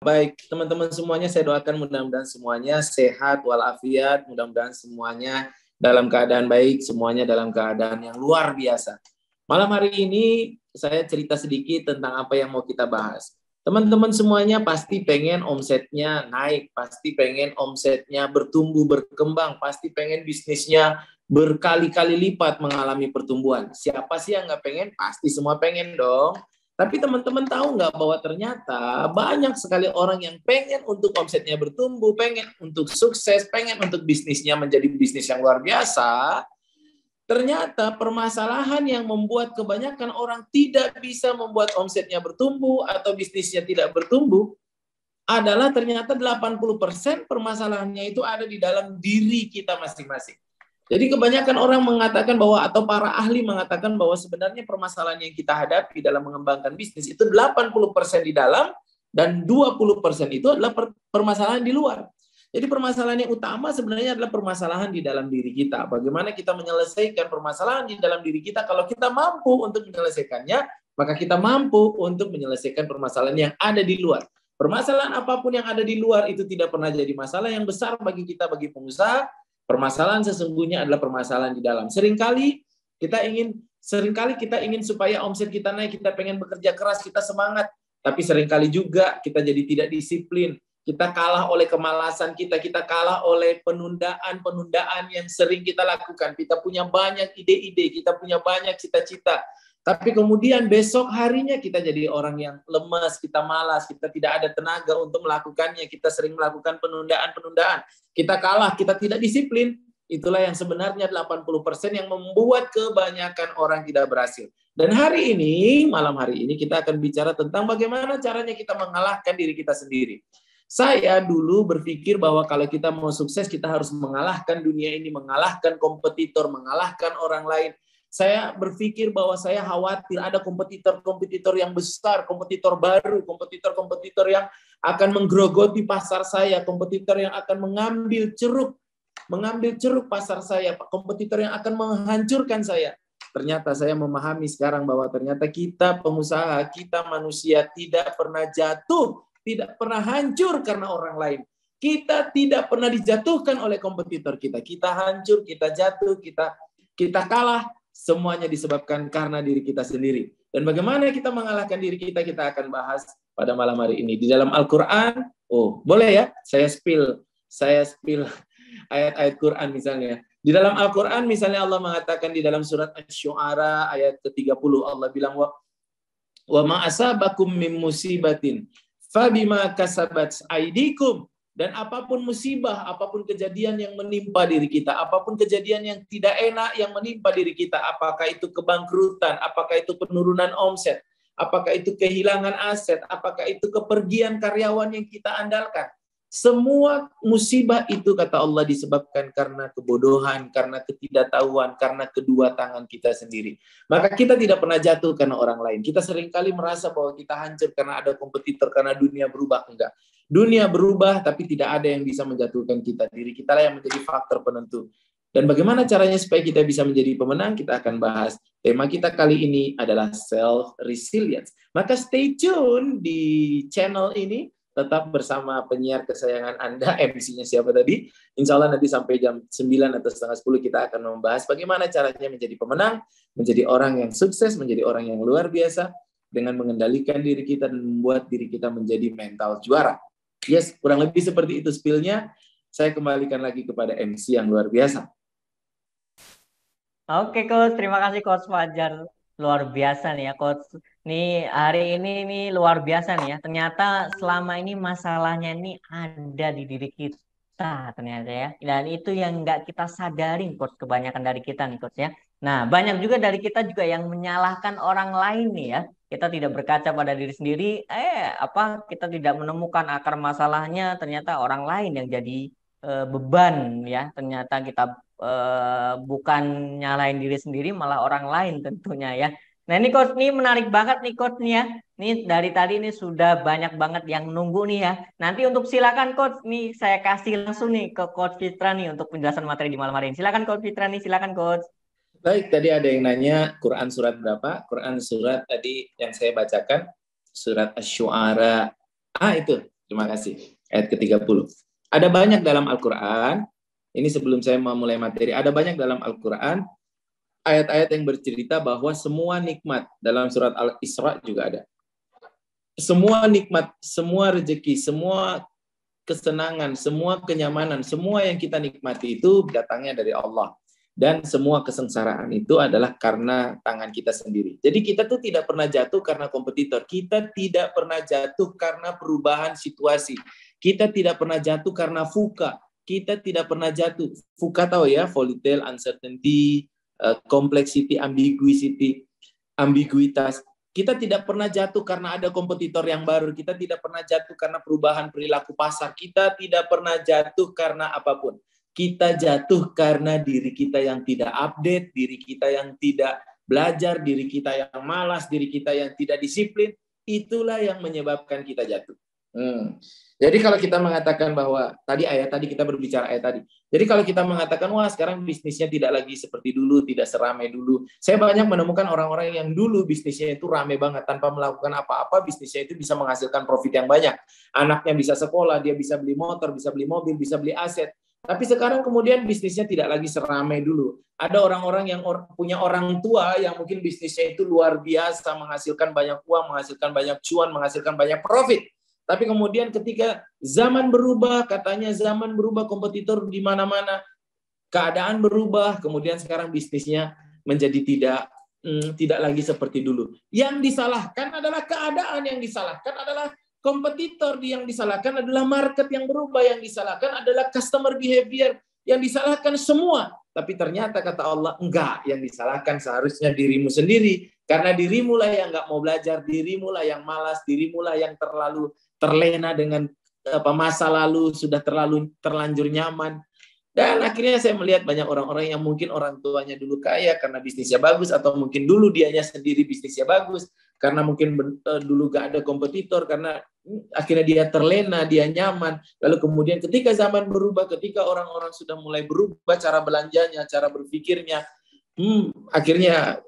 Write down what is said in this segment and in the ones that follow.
Baik, teman-teman semuanya saya doakan mudah-mudahan semuanya sehat walafiat, mudah-mudahan semuanya dalam keadaan baik, semuanya dalam keadaan yang luar biasa. Malam hari ini saya cerita sedikit tentang apa yang mau kita bahas. Teman-teman semuanya pasti pengen omsetnya naik, pasti pengen omsetnya bertumbuh, berkembang, pasti pengen bisnisnya berkali-kali lipat mengalami pertumbuhan. Siapa sih yang nggak pengen? Pasti semua pengen dong. Tapi teman-teman tahu nggak bahwa ternyata banyak sekali orang yang pengen untuk omsetnya bertumbuh, pengen untuk sukses, pengen untuk bisnisnya menjadi bisnis yang luar biasa. Ternyata permasalahan yang membuat kebanyakan orang tidak bisa membuat omsetnya bertumbuh atau bisnisnya tidak bertumbuh adalah ternyata 80% permasalahannya itu ada di dalam diri kita masing-masing. Jadi kebanyakan orang mengatakan bahwa, atau para ahli mengatakan bahwa sebenarnya permasalahan yang kita hadapi dalam mengembangkan bisnis itu 80% di dalam dan 20% itu adalah permasalahan di luar. Jadi permasalahan yang utama sebenarnya adalah permasalahan di dalam diri kita. Bagaimana kita menyelesaikan permasalahan di dalam diri kita? Kalau kita mampu untuk menyelesaikannya, maka kita mampu untuk menyelesaikan permasalahan yang ada di luar. Permasalahan apapun yang ada di luar itu tidak pernah jadi masalah yang besar bagi kita, bagi pengusaha. Permasalahan sesungguhnya adalah permasalahan di dalam. Seringkali kita ingin supaya omset kita naik, kita pengen bekerja keras, kita semangat. Tapi seringkali juga kita jadi tidak disiplin. Kita kalah oleh kemalasan kita kalah oleh penundaan yang sering kita lakukan. Kita punya banyak ide-ide, kita punya banyak cita-cita. Tapi kemudian besok harinya kita jadi orang yang lemas, kita malas, kita tidak ada tenaga untuk melakukannya. Kita sering melakukan penundaan-penundaan. Kita kalah, kita tidak disiplin. Itulah yang sebenarnya 80% yang membuat kebanyakan orang tidak berhasil. Dan hari ini, malam hari ini kita akan bicara tentang bagaimana caranya kita mengalahkan diri kita sendiri. Saya dulu berpikir bahwa kalau kita mau sukses, kita harus mengalahkan dunia ini, mengalahkan kompetitor, mengalahkan orang lain. Saya berpikir bahwa saya khawatir ada kompetitor-kompetitor yang besar, kompetitor baru, kompetitor-kompetitor yang akan menggerogoti pasar saya, kompetitor yang akan mengambil ceruk pasar saya, kompetitor yang akan menghancurkan saya. Ternyata saya memahami sekarang bahwa ternyata kita pengusaha, kita manusia tidak pernah jatuh, tidak pernah hancur karena orang lain. Kita tidak pernah dijatuhkan oleh kompetitor kita. Kita hancur, kita jatuh, kita kalah. Semuanya disebabkan karena diri kita sendiri. Dan bagaimana kita mengalahkan diri kita akan bahas pada malam hari ini. Di dalam Al-Quran, boleh ya, saya spill ayat-ayat Quran misalnya. Di dalam Al-Quran misalnya Allah mengatakan di dalam surat Asy-Syu'ara ayat ke-30, Allah bilang, wa ma asabakum min musibatin fabima kasabat aydikum. Dan apapun musibah, apapun kejadian yang menimpa diri kita, apapun kejadian yang tidak enak yang menimpa diri kita, apakah itu kebangkrutan, apakah itu penurunan omset, apakah itu kehilangan aset, apakah itu kepergian karyawan yang kita andalkan. Semua musibah itu kata Allah disebabkan karena kebodohan, karena ketidaktahuan, karena kedua tangan kita sendiri. Maka kita tidak pernah jatuh karena orang lain. Kita seringkali merasa bahwa kita hancur karena ada kompetitor, karena dunia berubah. Enggak. Dunia berubah tapi tidak ada yang bisa menjatuhkan kita. Diri kita lah yang menjadi faktor penentu. Dan bagaimana caranya supaya kita bisa menjadi pemenang, kita akan bahas. Tema kita kali ini adalah self-resilience. Maka stay tune di channel ini. Tetap bersama penyiar kesayangan Anda, MC-nya siapa tadi? Insya Allah nanti sampai jam 9 atau setengah 10 kita akan membahas bagaimana caranya menjadi pemenang, menjadi orang yang sukses, menjadi orang yang luar biasa, dengan mengendalikan diri kita dan membuat diri kita menjadi mental juara. Yes, kurang lebih seperti itu spill-nya. Saya kembalikan lagi kepada MC yang luar biasa. Oke, Coach. Terima kasih, Coach Fajar. Luar biasa nih ya, Coach. Nih, hari ini nih luar biasa nih ya. Ternyata selama ini masalahnya ini ada di diri kita ternyata ya. Dan itu yang nggak kita sadarin, Coach. Kebanyakan dari kita nih, Coach ya. Nah, banyak juga dari kita juga yang menyalahkan orang lain nih ya. Kita tidak berkaca pada diri sendiri. Kita tidak menemukan akar masalahnya. Ternyata orang lain yang jadi beban ya. Ternyata kita bukan nyalain diri sendiri malah orang lain tentunya ya. Nah ini Coach, ini menarik banget nih Coach nih ya. Ini dari tadi ini sudah banyak banget yang nunggu nih ya. Nanti untuk silakan Coach, nih saya kasih langsung nih ke Coach Fitra nih untuk penjelasan materi di malam hari ini. Silakan Coach Fitra nih, silakan Coach. Baik, tadi ada yang nanya Quran surat berapa? Quran surat tadi yang saya bacakan surat Asy-Syu'ara. Itu Terima kasih. Ayat ke-30. Ada banyak dalam Al-Quran, ini sebelum saya memulai materi, ada banyak dalam Al-Quran ayat-ayat yang bercerita bahwa semua nikmat, dalam surat Al-Isra juga ada. Semua nikmat, semua rezeki, semua kesenangan, semua kenyamanan, semua yang kita nikmati itu datangnya dari Allah. Dan semua kesengsaraan itu adalah karena tangan kita sendiri. Jadi kita tuh tidak pernah jatuh karena kompetitor. Kita tidak pernah jatuh karena perubahan situasi. Kita tidak pernah jatuh karena fuka. Kita tidak pernah jatuh. Fuka tahu ya, volatile, uncertainty, complexity, ambiguitas. Kita tidak pernah jatuh karena ada kompetitor yang baru. Kita tidak pernah jatuh karena perubahan perilaku pasar. Kita tidak pernah jatuh karena apapun. Kita jatuh karena diri kita yang tidak update, diri kita yang tidak belajar, diri kita yang malas, diri kita yang tidak disiplin. Itulah yang menyebabkan kita jatuh. Jadi kalau kita mengatakan bahwa tadi kita berbicara ayat tadi. Jadi kalau kita mengatakan wah sekarang bisnisnya tidak lagi seperti dulu, tidak seramai dulu. Saya banyak menemukan orang-orang yang dulu bisnisnya itu ramai banget tanpa melakukan apa-apa, bisnisnya itu bisa menghasilkan profit yang banyak. Anaknya bisa sekolah, dia bisa beli motor, bisa beli mobil, bisa beli aset. Tapi sekarang kemudian bisnisnya tidak lagi seramai dulu. Ada orang-orang yang punya orang tua yang mungkin bisnisnya itu luar biasa, menghasilkan banyak uang, menghasilkan banyak cuan, menghasilkan banyak profit. Tapi kemudian ketika zaman berubah, katanya zaman berubah, kompetitor di mana-mana, keadaan berubah, kemudian sekarang bisnisnya menjadi tidak lagi seperti dulu. Yang disalahkan adalah keadaan, yang disalahkan adalah kompetitor, yang disalahkan adalah market yang berubah, yang disalahkan adalah customer behavior, yang disalahkan semua. Tapi ternyata kata Allah, enggak, yang disalahkan seharusnya dirimu sendiri. Karena dirimu lah yang enggak mau belajar, dirimu lah yang malas, dirimu lah yang terlalu terlena dengan masa lalu, sudah terlanjur nyaman. Dan akhirnya saya melihat banyak orang-orang yang mungkin orang tuanya dulu kaya karena bisnisnya bagus, atau mungkin dulu dianya sendiri bisnisnya bagus, karena mungkin dulu gak ada kompetitor, karena akhirnya dia terlena, dia nyaman. Lalu kemudian ketika zaman berubah, ketika orang-orang sudah mulai berubah cara belanjanya, cara berpikirnya, akhirnya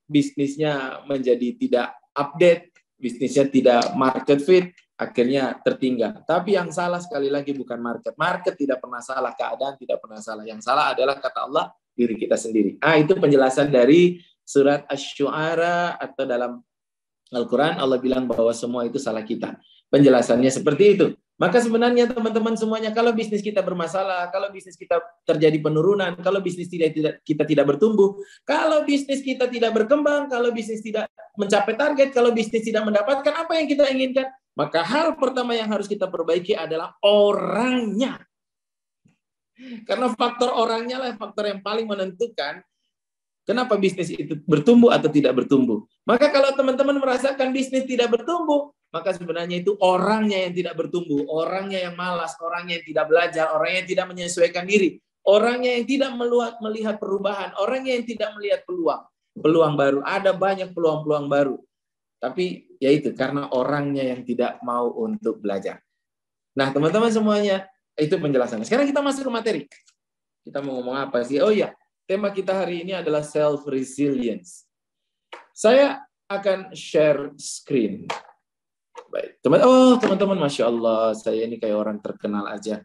bisnisnya menjadi tidak update, bisnisnya tidak market fit, akhirnya tertinggal. Tapi yang salah sekali lagi bukan market. Market tidak pernah salah, keadaan tidak pernah salah. Yang salah adalah kata Allah, diri kita sendiri. Itu penjelasan dari surat Asy-Syu'ara, atau dalam Al-Quran Allah bilang bahwa semua itu salah kita. Penjelasannya seperti itu. Maka sebenarnya teman-teman semuanya, kalau bisnis kita bermasalah, kalau bisnis kita terjadi penurunan, kalau bisnis kita tidak bertumbuh, kalau bisnis kita tidak berkembang, kalau bisnis tidak mencapai target, kalau bisnis tidak mendapatkan apa yang kita inginkan, maka hal pertama yang harus kita perbaiki adalah orangnya. Karena faktor orangnya lah faktor yang paling menentukan kenapa bisnis itu bertumbuh atau tidak bertumbuh. Maka kalau teman-teman merasakan bisnis tidak bertumbuh, maka sebenarnya itu orangnya yang tidak bertumbuh, orangnya yang malas, orangnya yang tidak belajar, orangnya yang tidak menyesuaikan diri, orangnya yang tidak melihat perubahan, orangnya yang tidak melihat peluang baru. Ada banyak peluang-peluang baru. Tapi ya itu karena orangnya yang tidak mau untuk belajar. Nah, teman-teman semuanya, itu penjelasannya. Sekarang kita masuk ke materi. Kita mau ngomong apa sih? Oh iya, tema kita hari ini adalah self-resilience. Saya akan share screen. Baik, teman-teman, Masya Allah, saya ini kayak orang terkenal aja.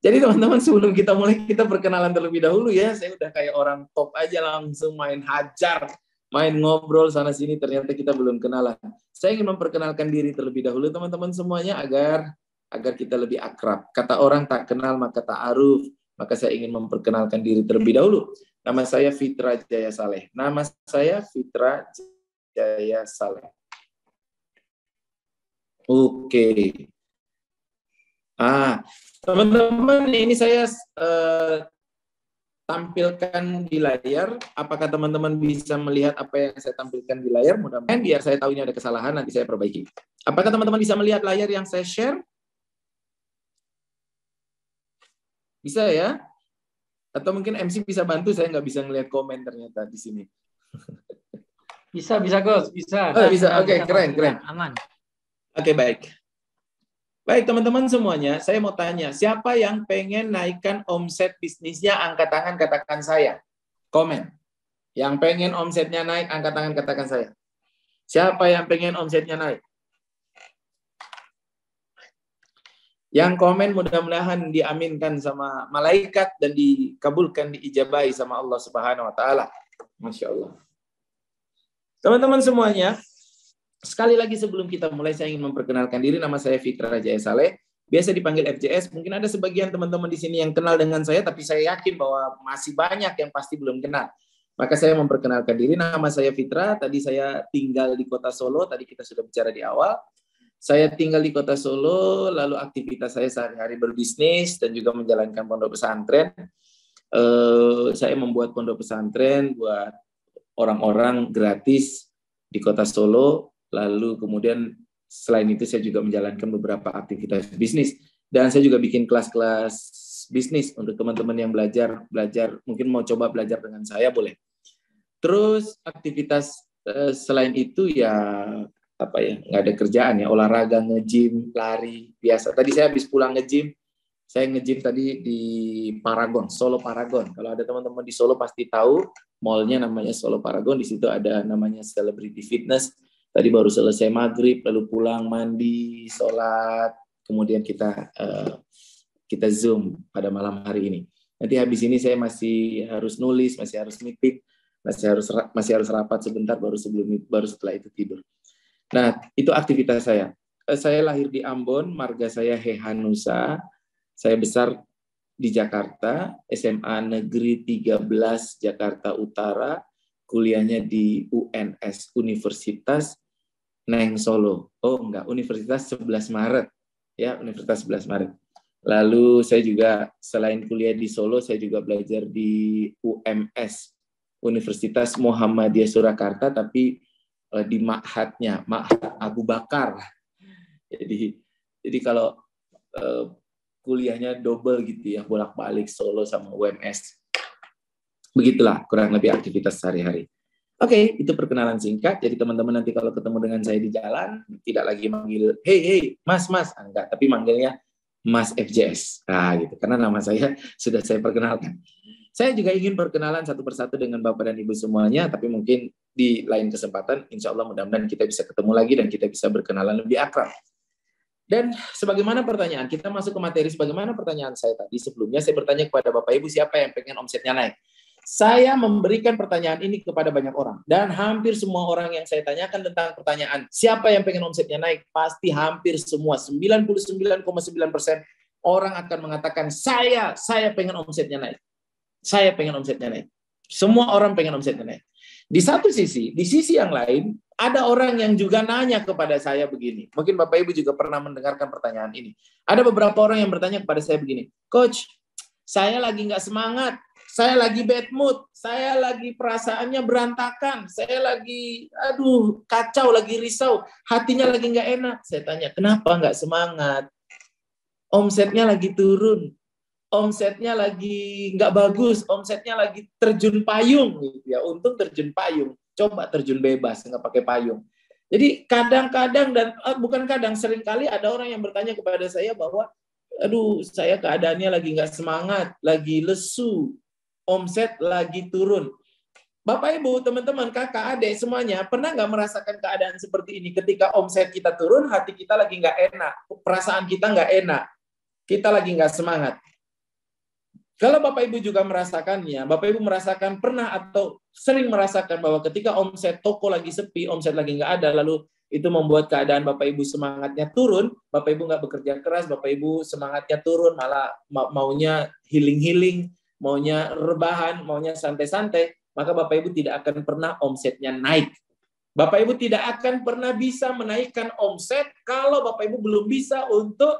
Jadi teman-teman, sebelum kita mulai, kita perkenalan terlebih dahulu ya. Saya udah kayak orang top aja, langsung main hajar, main ngobrol sana-sini, ternyata kita belum kenalan. Saya ingin memperkenalkan diri terlebih dahulu, teman-teman semuanya, agar kita lebih akrab. Kata orang tak kenal maka ta'aruf. Maka saya ingin memperkenalkan diri terlebih dahulu. Nama saya Fitra Jaya Saleh. Nama saya Fitra Jaya Saleh. Oke. Teman-teman, ini saya tampilkan di layar. Apakah teman-teman bisa melihat apa yang saya tampilkan di layar? Mudah-mudahan biar saya tahu ini ada kesalahan, nanti saya perbaiki. Apakah teman-teman bisa melihat layar yang saya share? Bisa ya? Atau mungkin MC bisa bantu, saya nggak bisa ngelihat komen ternyata di sini. Bisa Coach, bisa. Bisa, oke, keren. Aman. Oke, baik. Baik, teman-teman semuanya, saya mau tanya, siapa yang pengen naikkan omset bisnisnya, angkat tangan, katakan saya. Komen. Yang pengen omsetnya naik, angkat tangan, katakan saya. Siapa yang pengen omsetnya naik? Yang komen mudah-mudahan diaminkan sama malaikat dan dikabulkan, diijabahi sama Allah Subhanahu wa taala. Masya Allah. Teman-teman semuanya, sekali lagi sebelum kita mulai saya ingin memperkenalkan diri. Nama saya Fitra Jaya Saleh, biasa dipanggil FJS. Mungkin ada sebagian teman-teman di sini yang kenal dengan saya, tapi saya yakin bahwa masih banyak yang pasti belum kenal. Maka saya memperkenalkan diri. Nama saya Fitra, tadi saya tinggal di kota Solo, tadi kita sudah bicara di awal. Saya tinggal di kota Solo, lalu aktivitas saya sehari-hari berbisnis dan juga menjalankan pondok pesantren. Saya membuat pondok pesantren buat orang-orang gratis di kota Solo. Lalu kemudian selain itu saya juga menjalankan beberapa aktivitas bisnis. Dan saya juga bikin kelas-kelas bisnis untuk teman-teman yang belajar, mungkin mau coba belajar dengan saya, boleh. Terus aktivitas selain itu ya nggak ada kerjaan ya, olahraga, nge-gym, lari biasa. Tadi saya habis pulang nge-gym, saya nge-gym tadi di Paragon, Solo Paragon. Kalau ada teman-teman di Solo pasti tahu, mallnya namanya Solo Paragon. Di situ ada namanya Celebrity Fitness. Tadi baru selesai maghrib, lalu pulang mandi, sholat, kemudian kita Zoom pada malam hari ini. Nanti habis ini saya masih harus nulis, masih harus meeting, masih harus rapat sebentar, baru setelah itu tidur. Nah, itu aktivitas saya. Saya lahir di Ambon, marga saya Hehanusa. Saya besar di Jakarta, SMA Negeri 13 Jakarta Utara, kuliahnya di UNS, Universitas Neng Solo. Oh enggak, Universitas 11 Maret. Ya, Universitas 11 Maret. Lalu saya juga selain kuliah di Solo, saya juga belajar di UMS, Universitas Muhammadiyah Surakarta, tapi di Ma'hadnya, Ma'had Abu Bakar. Jadi kalau kuliahnya double gitu ya, bolak-balik Solo sama UMS. Begitulah kurang lebih aktivitas sehari-hari. Oke, itu perkenalan singkat. Jadi teman-teman nanti kalau ketemu dengan saya di jalan, tidak lagi manggil, hey, mas, enggak, tapi manggilnya Mas FJS. Nah, gitu. Karena nama saya sudah saya perkenalkan. Saya juga ingin perkenalan satu persatu dengan Bapak dan Ibu semuanya, tapi mungkin di lain kesempatan, insya Allah mudah-mudahan kita bisa ketemu lagi dan kita bisa berkenalan lebih akrab. Dan sebagaimana pertanyaan, kita masuk ke materi. Sebagaimana pertanyaan saya tadi sebelumnya, saya bertanya kepada Bapak Ibu, siapa yang pengen omsetnya naik? Saya memberikan pertanyaan ini kepada banyak orang. Dan hampir semua orang yang saya tanyakan tentang pertanyaan, siapa yang pengen omsetnya naik? Pasti hampir semua, 99,9% orang akan mengatakan, saya pengen omsetnya naik. Saya pengen omsetnya naik. Semua orang pengen omsetnya naik. Di satu sisi, di sisi yang lain, ada orang yang juga nanya kepada saya begini. Mungkin Bapak Ibu juga pernah mendengarkan pertanyaan ini. Ada beberapa orang yang bertanya kepada saya begini, Coach, saya lagi nggak semangat, saya lagi bad mood, saya lagi perasaannya berantakan, saya lagi, kacau, lagi risau, hatinya lagi nggak enak. Saya tanya, kenapa nggak semangat? Omsetnya lagi turun. Omsetnya lagi nggak bagus, omsetnya lagi terjun payung, gitu ya. Untung terjun payung, coba terjun bebas nggak pakai payung. Jadi kadang-kadang bukan kadang, seringkali ada orang yang bertanya kepada saya bahwa, saya keadaannya lagi nggak semangat, lagi lesu, omset lagi turun. Bapak Ibu, teman-teman, kakak, adik semuanya pernah nggak merasakan keadaan seperti ini? Ketika omset kita turun, hati kita lagi nggak enak, perasaan kita nggak enak, kita lagi nggak semangat. Kalau Bapak Ibu juga merasakannya, Bapak Ibu merasakan pernah atau sering merasakan bahwa ketika omset toko lagi sepi, omset lagi nggak ada, lalu itu membuat keadaan Bapak Ibu semangatnya turun, Bapak Ibu nggak bekerja keras, Bapak Ibu semangatnya turun, malah maunya healing, maunya rebahan, maunya santai-santai, maka Bapak Ibu tidak akan pernah omsetnya naik. Bapak Ibu tidak akan pernah bisa menaikkan omset kalau Bapak Ibu belum bisa untuk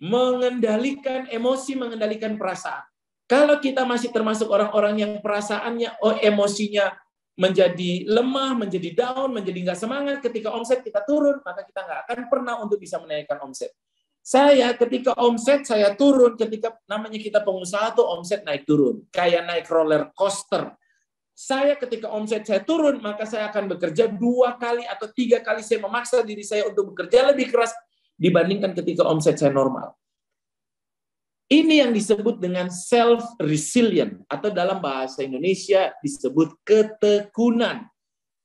mengendalikan emosi, mengendalikan perasaan. Kalau kita masih termasuk orang-orang yang perasaannya, emosinya menjadi lemah, menjadi down, menjadi nggak semangat ketika omset kita turun, maka kita nggak akan pernah untuk bisa menaikkan omset. Saya ketika omset saya turun, ketika namanya kita pengusaha tuh omset naik turun, kayak naik roller coaster. Saya ketika omset saya turun, maka saya akan bekerja 2 kali atau 3 kali, saya memaksa diri saya untuk bekerja lebih keras dibandingkan ketika omset saya normal. Ini yang disebut dengan self-resilient, atau dalam bahasa Indonesia disebut ketekunan.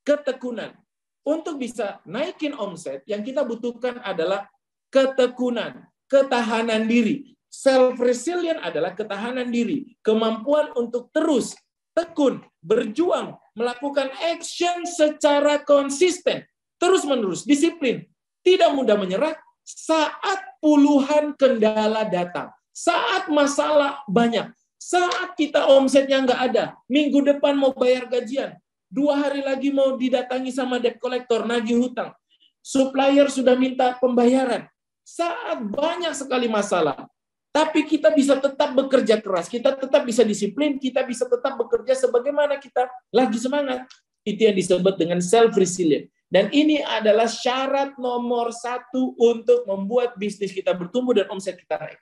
Ketekunan. Untuk bisa naikin omset, yang kita butuhkan adalah ketekunan. ketahanan diri. Self-resilient adalah ketahanan diri, kemampuan untuk terus, tekun, berjuang, melakukan action secara konsisten, terus-menerus, disiplin, tidak mudah menyerah saat puluhan kendala datang, saat masalah banyak, saat kita omsetnya nggak ada, minggu depan mau bayar gajian, 2 hari lagi mau didatangi sama debt collector, nagih hutang, supplier sudah minta pembayaran, saat banyak sekali masalah. Tapi kita bisa tetap bekerja keras, kita tetap bisa disiplin, kita bisa tetap bekerja sebagaimana kita lagi semangat. Itu yang disebut dengan self-resilient. Dan ini adalah syarat nomor 1 untuk membuat bisnis kita bertumbuh dan omset kita naik.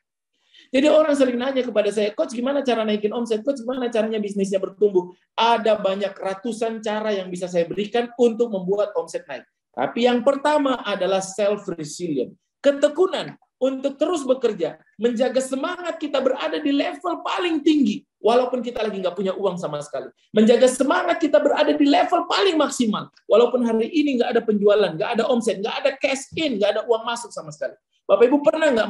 Jadi orang sering nanya kepada saya, Coach gimana cara naikin omset? Coach gimana caranya bisnisnya bertumbuh? Ada banyak ratusan cara yang bisa saya berikan untuk membuat omset naik. Tapi yang pertama adalah self-resilient. Ketekunan untuk terus bekerja, menjaga semangat kita berada di level paling tinggi, walaupun kita lagi nggak punya uang sama sekali. Menjaga semangat kita berada di level paling maksimal, walaupun hari ini nggak ada penjualan, nggak ada omset, nggak ada cash in, nggak ada uang masuk sama sekali. Bapak Ibu pernah nggak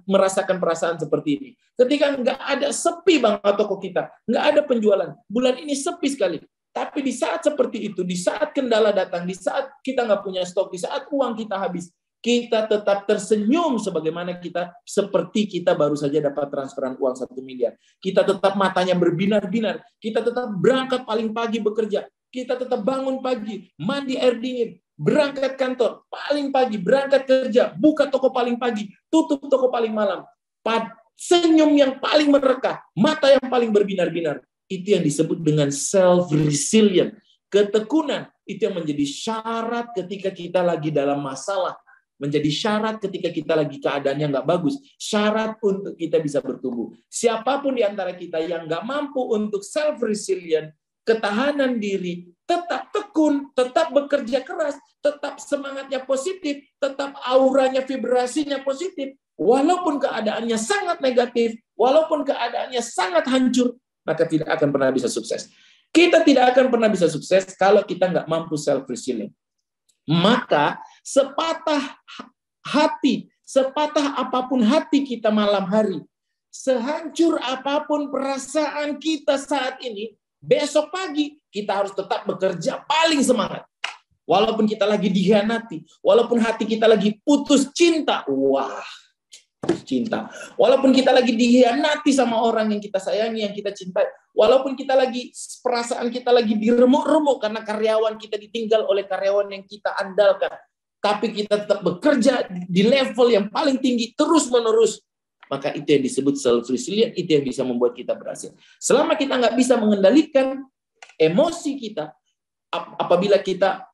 merasakan perasaan seperti ini? Ketika nggak ada, sepi banget toko kita, nggak ada penjualan, bulan ini sepi sekali. Tapi di saat seperti itu, di saat kendala datang, di saat kita nggak punya stok, di saat uang kita habis, kita tetap tersenyum sebagaimana seperti kita baru saja dapat transferan uang 1 miliar. Kita tetap matanya berbinar-binar. Kita tetap berangkat paling pagi bekerja. Kita tetap bangun pagi, mandi air dingin, berangkat kantor paling pagi, berangkat kerja, buka toko paling pagi, tutup toko paling malam. Senyum yang paling merekah, mata yang paling berbinar-binar. Itu yang disebut dengan self-resilient. Ketekunan itu yang menjadi syarat ketika kita lagi dalam masalah. Menjadi syarat ketika kita lagi keadaannya nggak bagus. Syarat untuk kita bisa bertumbuh. Siapapun di antara kita yang nggak mampu untuk self-resilient, ketahanan diri, tetap tekun, tetap bekerja keras, tetap semangatnya positif, tetap auranya, vibrasinya positif, walaupun keadaannya sangat negatif, walaupun keadaannya sangat hancur, maka tidak akan pernah bisa sukses. Kita tidak akan pernah bisa sukses kalau kita nggak mampu self-resilient. Maka sepatah hati, sepatah apapun hati kita malam hari, sehancur apapun perasaan kita saat ini, besok pagi kita harus tetap bekerja paling semangat. Walaupun kita lagi dikhianati, walaupun hati kita lagi putus cinta, cinta. Walaupun kita lagi dikhianati sama orang yang kita sayangi, yang kita cintai. Walaupun kita lagi, perasaan kita lagi diremuk-remuk karena karyawan kita ditinggal oleh karyawan yang kita andalkan. Tapi kita tetap bekerja di level yang paling tinggi, terus-menerus. Maka itu yang disebut self-resilient, itu yang bisa membuat kita berhasil. Selama kita nggak bisa mengendalikan emosi kita, apabila kita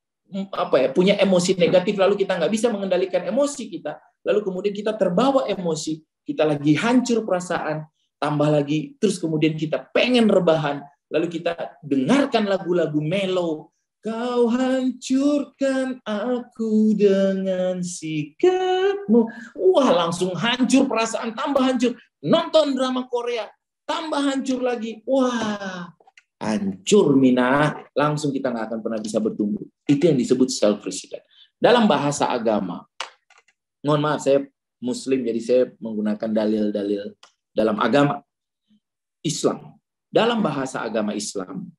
punya emosi negatif, lalu kita nggak bisa mengendalikan emosi kita, lalu kemudian kita terbawa emosi, kita lagi hancur perasaan, tambah lagi, terus kemudian kita pengen rebahan, lalu kita dengarkan lagu-lagu mellow, kau hancurkan aku dengan sikapmu, wah langsung hancur perasaan, tambah hancur, nonton drama Korea, tambah hancur lagi, wah hancur Mina, langsung kita nggak akan pernah bisa bertumbuh. Itu yang disebut self-resilient. Dalam bahasa agama, mohon maaf saya Muslim jadi saya menggunakan dalil-dalil dalam agama Islam. Dalam bahasa agama Islam,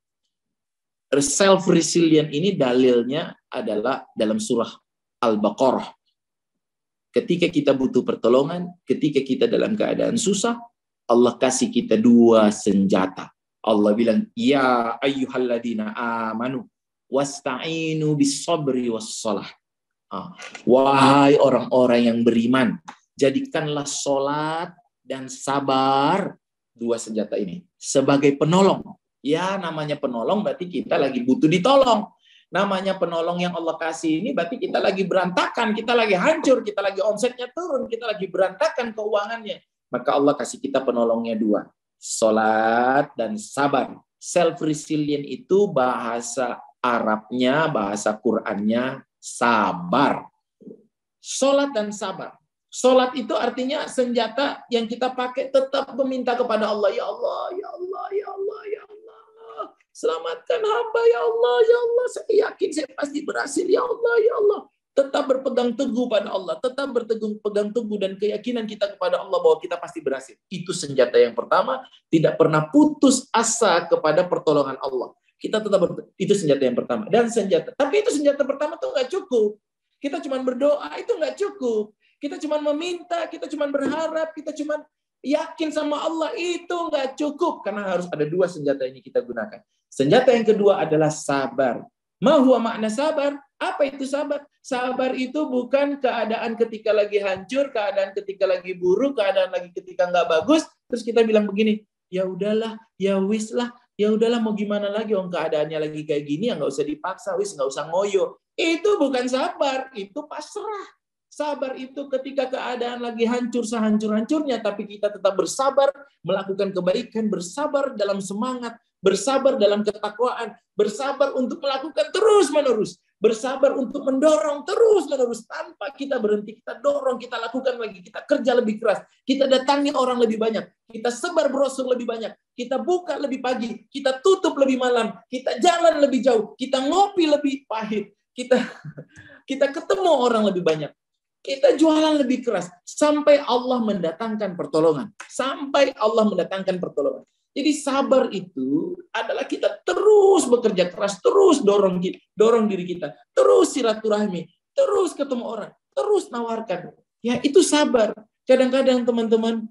self-resilient ini dalilnya adalah dalam surah Al-Baqarah. Ketika kita butuh pertolongan, ketika kita dalam keadaan susah, Allah kasih kita 2 senjata. Allah bilang, ya ayyuhalladzina amanu wasta'inu bis-sabri was-shalah. Wahai orang-orang yang beriman, jadikanlah salat dan sabar, 2 senjata ini sebagai penolong. Ya, namanya penolong berarti kita lagi butuh ditolong. Namanya penolong yang Allah kasih ini berarti kita lagi berantakan, kita lagi hancur, kita lagi omsetnya turun, kita lagi berantakan keuangannya. Maka Allah kasih kita penolongnya 2. Salat dan sabar. Self-resilient itu bahasa Arabnya, bahasa Qur'annya sabar. Salat dan sabar. Salat itu artinya senjata yang kita pakai tetap meminta kepada Allah. Ya Allah, ya Allah, ya Allah, ya Allah. Selamatkan hamba, ya Allah, ya Allah. Saya yakin saya pasti berhasil, ya Allah, ya Allah. tetap berpegang teguh pada Allah, tetap berpegang teguh dan keyakinan kita kepada Allah bahwa kita pasti berhasil. Itu senjata yang pertama, tidak pernah putus asa kepada pertolongan Allah. Kita tetap itu senjata yang pertama. Tapi itu senjata pertama tuh nggak cukup. Kita cuma berdoa itu nggak cukup. Kita cuma meminta, kita cuma berharap, kita cuma yakin sama Allah itu nggak cukup karena harus ada dua senjata ini kita gunakan. Senjata yang kedua adalah sabar. Ma huwa makna sabar? Apa itu sabar? Sabar itu bukan keadaan ketika lagi hancur, keadaan ketika lagi buruk, keadaan lagi ketika nggak bagus, terus kita bilang begini, ya udahlah, ya wis lah, ya udahlah mau gimana lagi, keadaannya lagi kayak gini ya nggak usah dipaksa, wis nggak usah ngoyo. Itu bukan sabar, itu pasrah. Sabar itu ketika keadaan lagi hancur sehancur-hancurnya, tapi kita tetap bersabar, melakukan kebaikan, bersabar dalam semangat, bersabar dalam ketakwaan, bersabar untuk melakukan terus-menerus, bersabar untuk mendorong terus-menerus, tanpa kita berhenti, kita dorong, kita lakukan lagi, kita kerja lebih keras, kita datangi orang lebih banyak, kita sebar brosur lebih banyak, kita buka lebih pagi, kita tutup lebih malam, kita jalan lebih jauh, kita ngopi lebih pahit, kita ketemu orang lebih banyak. Kita jualan lebih keras sampai Allah mendatangkan pertolongan. Sampai Allah mendatangkan pertolongan. Jadi sabar itu adalah kita terus bekerja keras, terus dorong diri kita, terus silaturahmi, terus ketemu orang, terus nawarkan. Ya itu sabar. Kadang-kadang teman-teman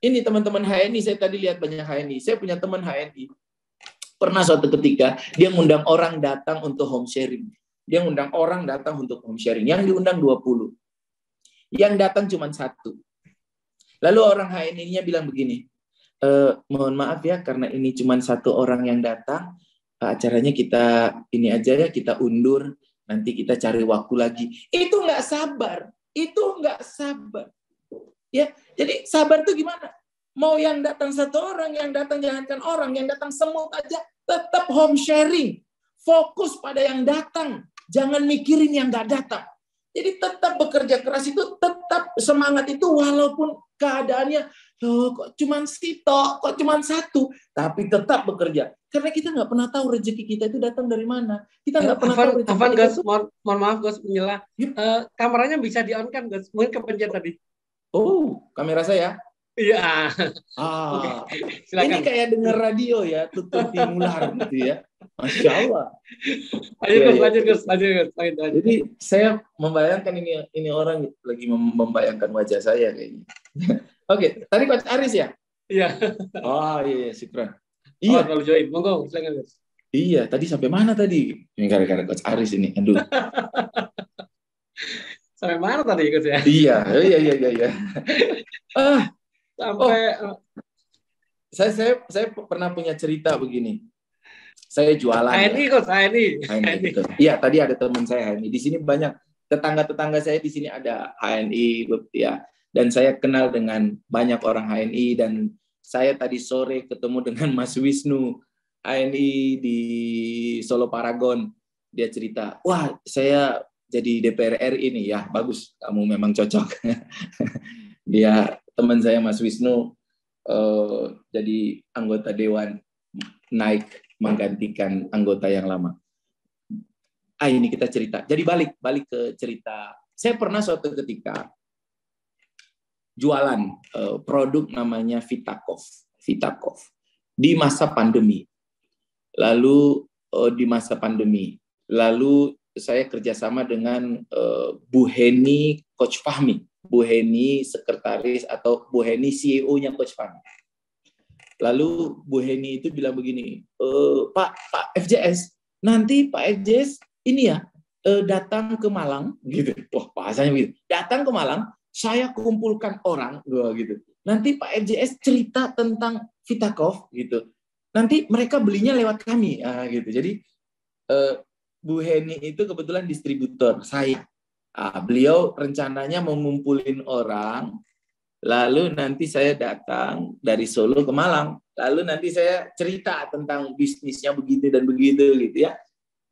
HNI, saya tadi lihat banyak HNI. Saya punya teman HNI. Pernah suatu ketika dia ngundang orang datang untuk home sharing. Dia ngundang orang datang untuk home sharing. Yang diundang 20. Yang datang cuma 1. Lalu orang HNI-nya bilang begini, mohon maaf ya karena ini cuma 1 orang yang datang, acaranya kita ini aja ya, kita undur, nanti kita cari waktu lagi. Itu nggak sabar, itu nggak sabar. Ya, jadi sabar itu gimana? Mau yang datang 1 orang, yang datang jangankan orang, yang datang semut aja, tetap home sharing. Fokus pada yang datang, jangan mikirin yang nggak datang. Jadi tetap bekerja keras itu, tetap semangat itu walaupun keadaannya kok cuman kok cuman 1, tapi tetap bekerja. Karena kita nggak pernah tahu rezeki kita itu datang dari mana. Kita nggak pernah tahu rezeki Afan, kita. Gus, mohon maaf Gus, menyela. Kameranya bisa di-on-kan Gus? Mungkin kepencet tadi. Oh, kamera saya? Iya. Okay. Silakan. Ini kayak denger radio ya, tutup ular gitu ya. Masya Allah. Lanjut Gus. Jadi saya membayangkan ini orang lagi membayangkan wajah saya kayaknya. Oke, tadi Coach Aris ya? Iya. Oh iya, syukran. Iya. Kalau join, monggo, silakan Gus. Iya, tadi sampai mana tadi? Ini gara-gara Coach Aris ini. Aduh. Sampai mana tadi Gus ya? Iya. Sampai saya pernah punya cerita begini. Saya jualan. HNI Gus, HNI. Iya, tadi ada teman saya HNI. Di sini banyak tetangga-tetangga saya di sini ada HNI ya. Dan saya kenal dengan banyak orang HNI dan saya tadi sore ketemu dengan Mas Wisnu HNI di Solo Paragon. Dia cerita, "Wah, saya jadi DPR RI ini ya. Bagus, kamu memang cocok." Dia teman saya Mas Wisnu jadi anggota dewan, naik menggantikan anggota yang lama. Ini kita cerita. Jadi balik ke cerita. Saya pernah suatu ketika jualan produk namanya Vitakov di masa pandemi. Lalu di masa pandemi, lalu saya kerjasama dengan Bu Heni Coach Fahmi. Bu Heni sekretaris atau Bu Heni CEO-nya Coach Fahmi. Lalu Bu Heni itu bilang begini, Pak FJS, nanti Pak FJS ini ya datang ke Malang, gitu. Wah bahasanya begitu. Datang ke Malang, saya kumpulkan orang, gitu. Nanti Pak FJS cerita tentang Vitakov, gitu. Nanti mereka belinya lewat kami, gitu. Jadi Bu Heni itu kebetulan distributor saya. Beliau rencananya mau ngumpulin orang, lalu nanti saya datang dari Solo ke Malang, lalu nanti saya cerita tentang bisnisnya begitu dan begitu gitu ya.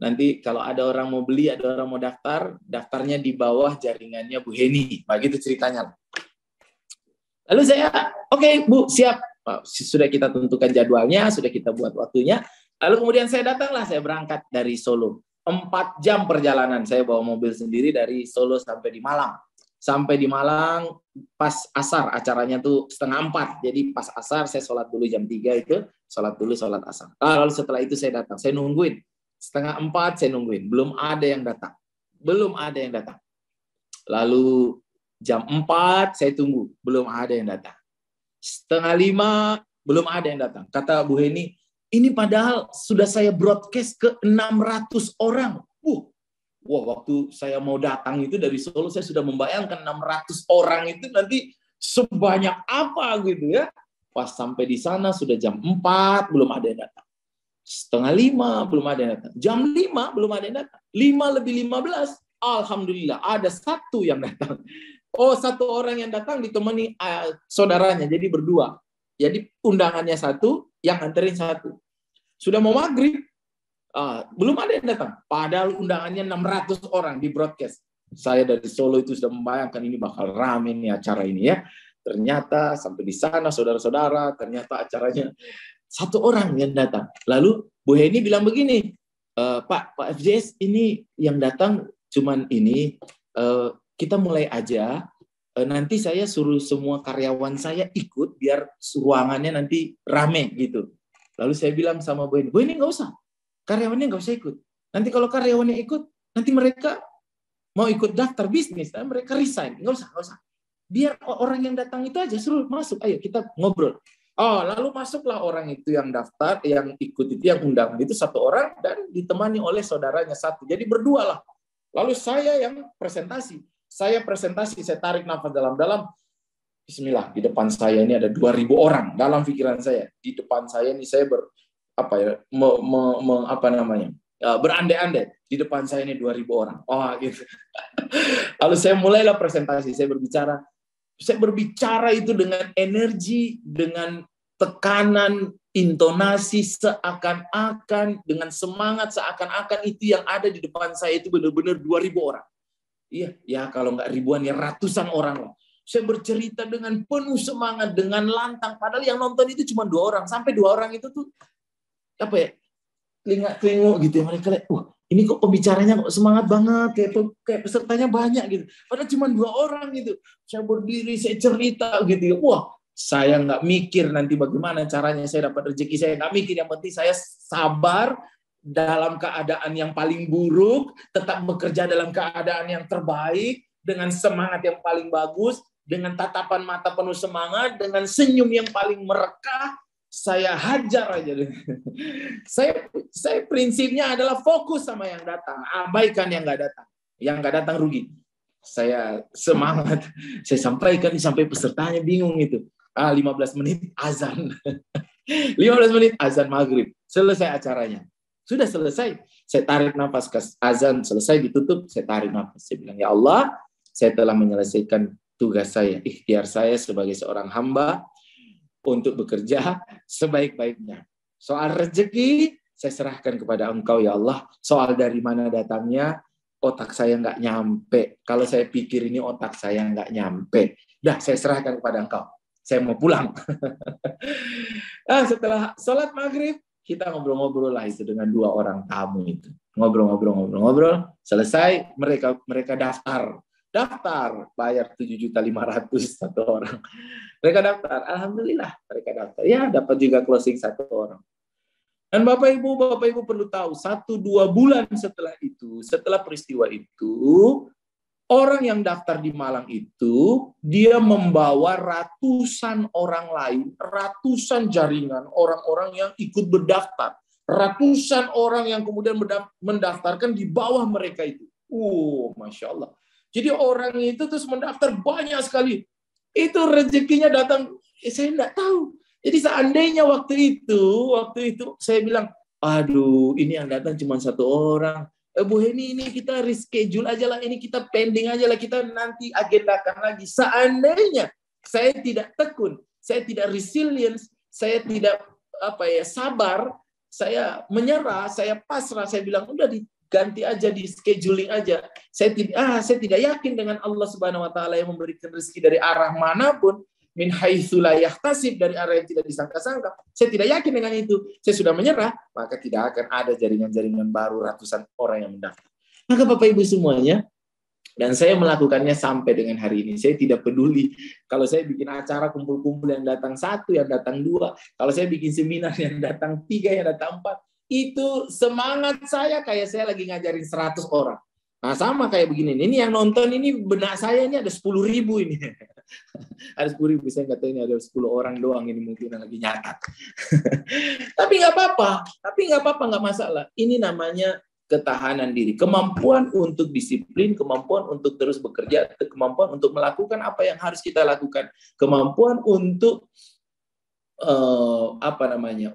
Nanti kalau ada orang mau beli, ada orang mau daftar, daftarnya di bawah jaringannya Bu Heni, begitu ceritanya. Lalu saya, oke, Bu, siap. Sudah kita tentukan jadwalnya, sudah kita buat waktunya. Lalu kemudian saya datanglah, saya berangkat dari Solo. 4 jam perjalanan. Saya bawa mobil sendiri dari Solo sampai di Malang. Sampai di Malang pas asar, acaranya tuh 3:30. Jadi pas asar saya sholat dulu jam 3 itu, sholat asar. Lalu setelah itu saya datang, saya nungguin. 3:30 saya nungguin, belum ada yang datang. Lalu jam 4 saya tunggu, belum ada yang datang. 4:30 belum ada yang datang. Kata Bu Heni, ini padahal sudah saya broadcast ke 600 orang. Wah, waktu saya mau datang itu dari Solo, saya sudah membayangkan 600 orang itu nanti sebanyak apa gitu ya. Pas sampai di sana sudah jam 4, belum ada yang datang. 4:30 belum ada yang datang. Jam 5 belum ada yang datang. 5:15, alhamdulillah ada 1 yang datang. Oh, 1 orang yang datang ditemani saudaranya, jadi berdua. Jadi undangannya 1, yang anterin 1. Sudah mau maghrib, belum ada yang datang. Padahal undangannya 600 orang di broadcast. Saya dari Solo itu sudah membayangkan ini bakal rame nih acara ini ya. Ternyata sampai di sana saudara-saudara, ternyata acaranya 1 orang yang datang. Lalu Bu Heni bilang begini, Pak FJS ini yang datang cuman ini, kita mulai aja. Nanti saya suruh semua karyawan saya ikut biar ruangannya nanti rame gitu. Lalu saya bilang sama Bu Heni nggak usah. Karyawannya nggak usah ikut. Nanti kalau karyawannya ikut, nanti mereka mau ikut daftar bisnis, mereka resign. Nggak usah. Biar orang yang datang itu aja suruh masuk. Ayo kita ngobrol. Lalu masuklah orang itu yang daftar, yang ikut itu, yang undangan itu 1 orang dan ditemani oleh saudaranya 1. Jadi berdua lah. Lalu saya yang presentasi. Saya tarik nafas dalam-dalam. Bismillah, di depan saya ini ada 2.000 orang dalam pikiran saya. Di depan saya ini saya berandai-andai. Di depan saya ini 2.000 orang. Gitu. Lalu saya mulailah presentasi. Saya berbicara itu dengan energi, dengan tekanan, intonasi seakan-akan, dengan semangat seakan-akan itu yang ada di depan saya itu benar-benar 2.000 orang. Iya, ya kalau nggak ribuan ya ratusan orang lah. Saya bercerita dengan penuh semangat, dengan lantang. Padahal yang nonton itu cuma 2 orang. Sampai 2 orang itu tuh telinga-telinga gitu ya. Mereka lihat, ini kok pembicaranya kok semangat banget, kayak pesertanya banyak gitu. Padahal cuma 2 orang gitu. Saya berdiri, saya cerita gitu ya. Saya nggak mikir nanti bagaimana caranya saya dapat rezeki. Saya nggak mikir, yang penting saya sabar dalam keadaan yang paling buruk, tetap bekerja dalam keadaan yang terbaik, dengan semangat yang paling bagus, dengan tatapan mata penuh semangat, dengan senyum yang paling merekah. Saya hajar aja. Saya prinsipnya adalah fokus sama yang datang, abaikan yang nggak datang. Yang nggak datang rugi. Saya semangat, saya sampaikan sampai pesertanya bingung itu. 15 menit azan. 15 menit azan maghrib. Selesai acaranya. Sudah selesai. Saya tarik nafas, azan selesai ditutup, saya tarik nafas. Saya bilang, ya Allah, saya telah menyelesaikan tugas saya, ikhtiar saya sebagai seorang hamba untuk bekerja sebaik-baiknya. Soal rezeki, saya serahkan kepada Engkau, ya Allah. Soal dari mana datangnya, otak saya nggak nyampe. Kalau saya pikir ini otak saya nggak nyampe. Dah, saya serahkan kepada Engkau. Saya mau pulang. Setelah sholat maghrib, kita ngobrol-ngobrol lah itu dengan 2 orang tamu itu. Ngobrol. Selesai, mereka daftar, bayar 7.500.000 1 orang. Mereka daftar, alhamdulillah mereka daftar. Ya, dapat juga closing 1 orang. Dan Bapak Ibu perlu tahu, 1-2 bulan setelah itu, setelah peristiwa itu, orang yang daftar di Malang itu, dia membawa ratusan orang lain, ratusan jaringan orang-orang yang ikut berdaftar. Ratusan orang yang kemudian mendaftarkan di bawah mereka itu. Masya Allah. Jadi orang itu terus mendaftar banyak sekali. Itu rezekinya datang, saya enggak tahu. Jadi seandainya waktu itu saya bilang, aduh ini yang datang cuma 1 orang. Bu Heni, ini kita reschedule aja lah, ini kita pending aja lah, kita nanti agendakan lagi. Seandainya saya tidak tekun, saya tidak resilience, saya tidak sabar, saya menyerah, saya pasrah, saya bilang udah diganti aja, di scheduling aja. Saya tidak yakin dengan Allah Subhanahu wa taala yang memberikan rezeki dari arah manapun. min haitsu la yahtasib, dari arah yang tidak disangka-sangka. Saya tidak yakin dengan itu. Saya sudah menyerah, maka tidak akan ada jaringan-jaringan baru ratusan orang yang mendaftar. Maka Bapak Ibu semuanya, dan saya melakukannya sampai dengan hari ini. Saya tidak peduli kalau saya bikin acara kumpul-kumpul yang datang 1, yang datang 2. Kalau saya bikin seminar yang datang 3, yang datang 4. Itu semangat saya kayak saya lagi ngajarin 100 orang. Nah sama kayak begini. Ini yang nonton ini benak saya ini ada 10.000 ini. Ada 10.000. Saya nggak tahu ini ada 10 orang doang ini mungkin yang lagi nyatat. Tapi nggak apa-apa, nggak masalah. Ini namanya ketahanan diri, kemampuan untuk disiplin, kemampuan untuk terus bekerja, kemampuan untuk melakukan apa yang harus kita lakukan, kemampuan untuk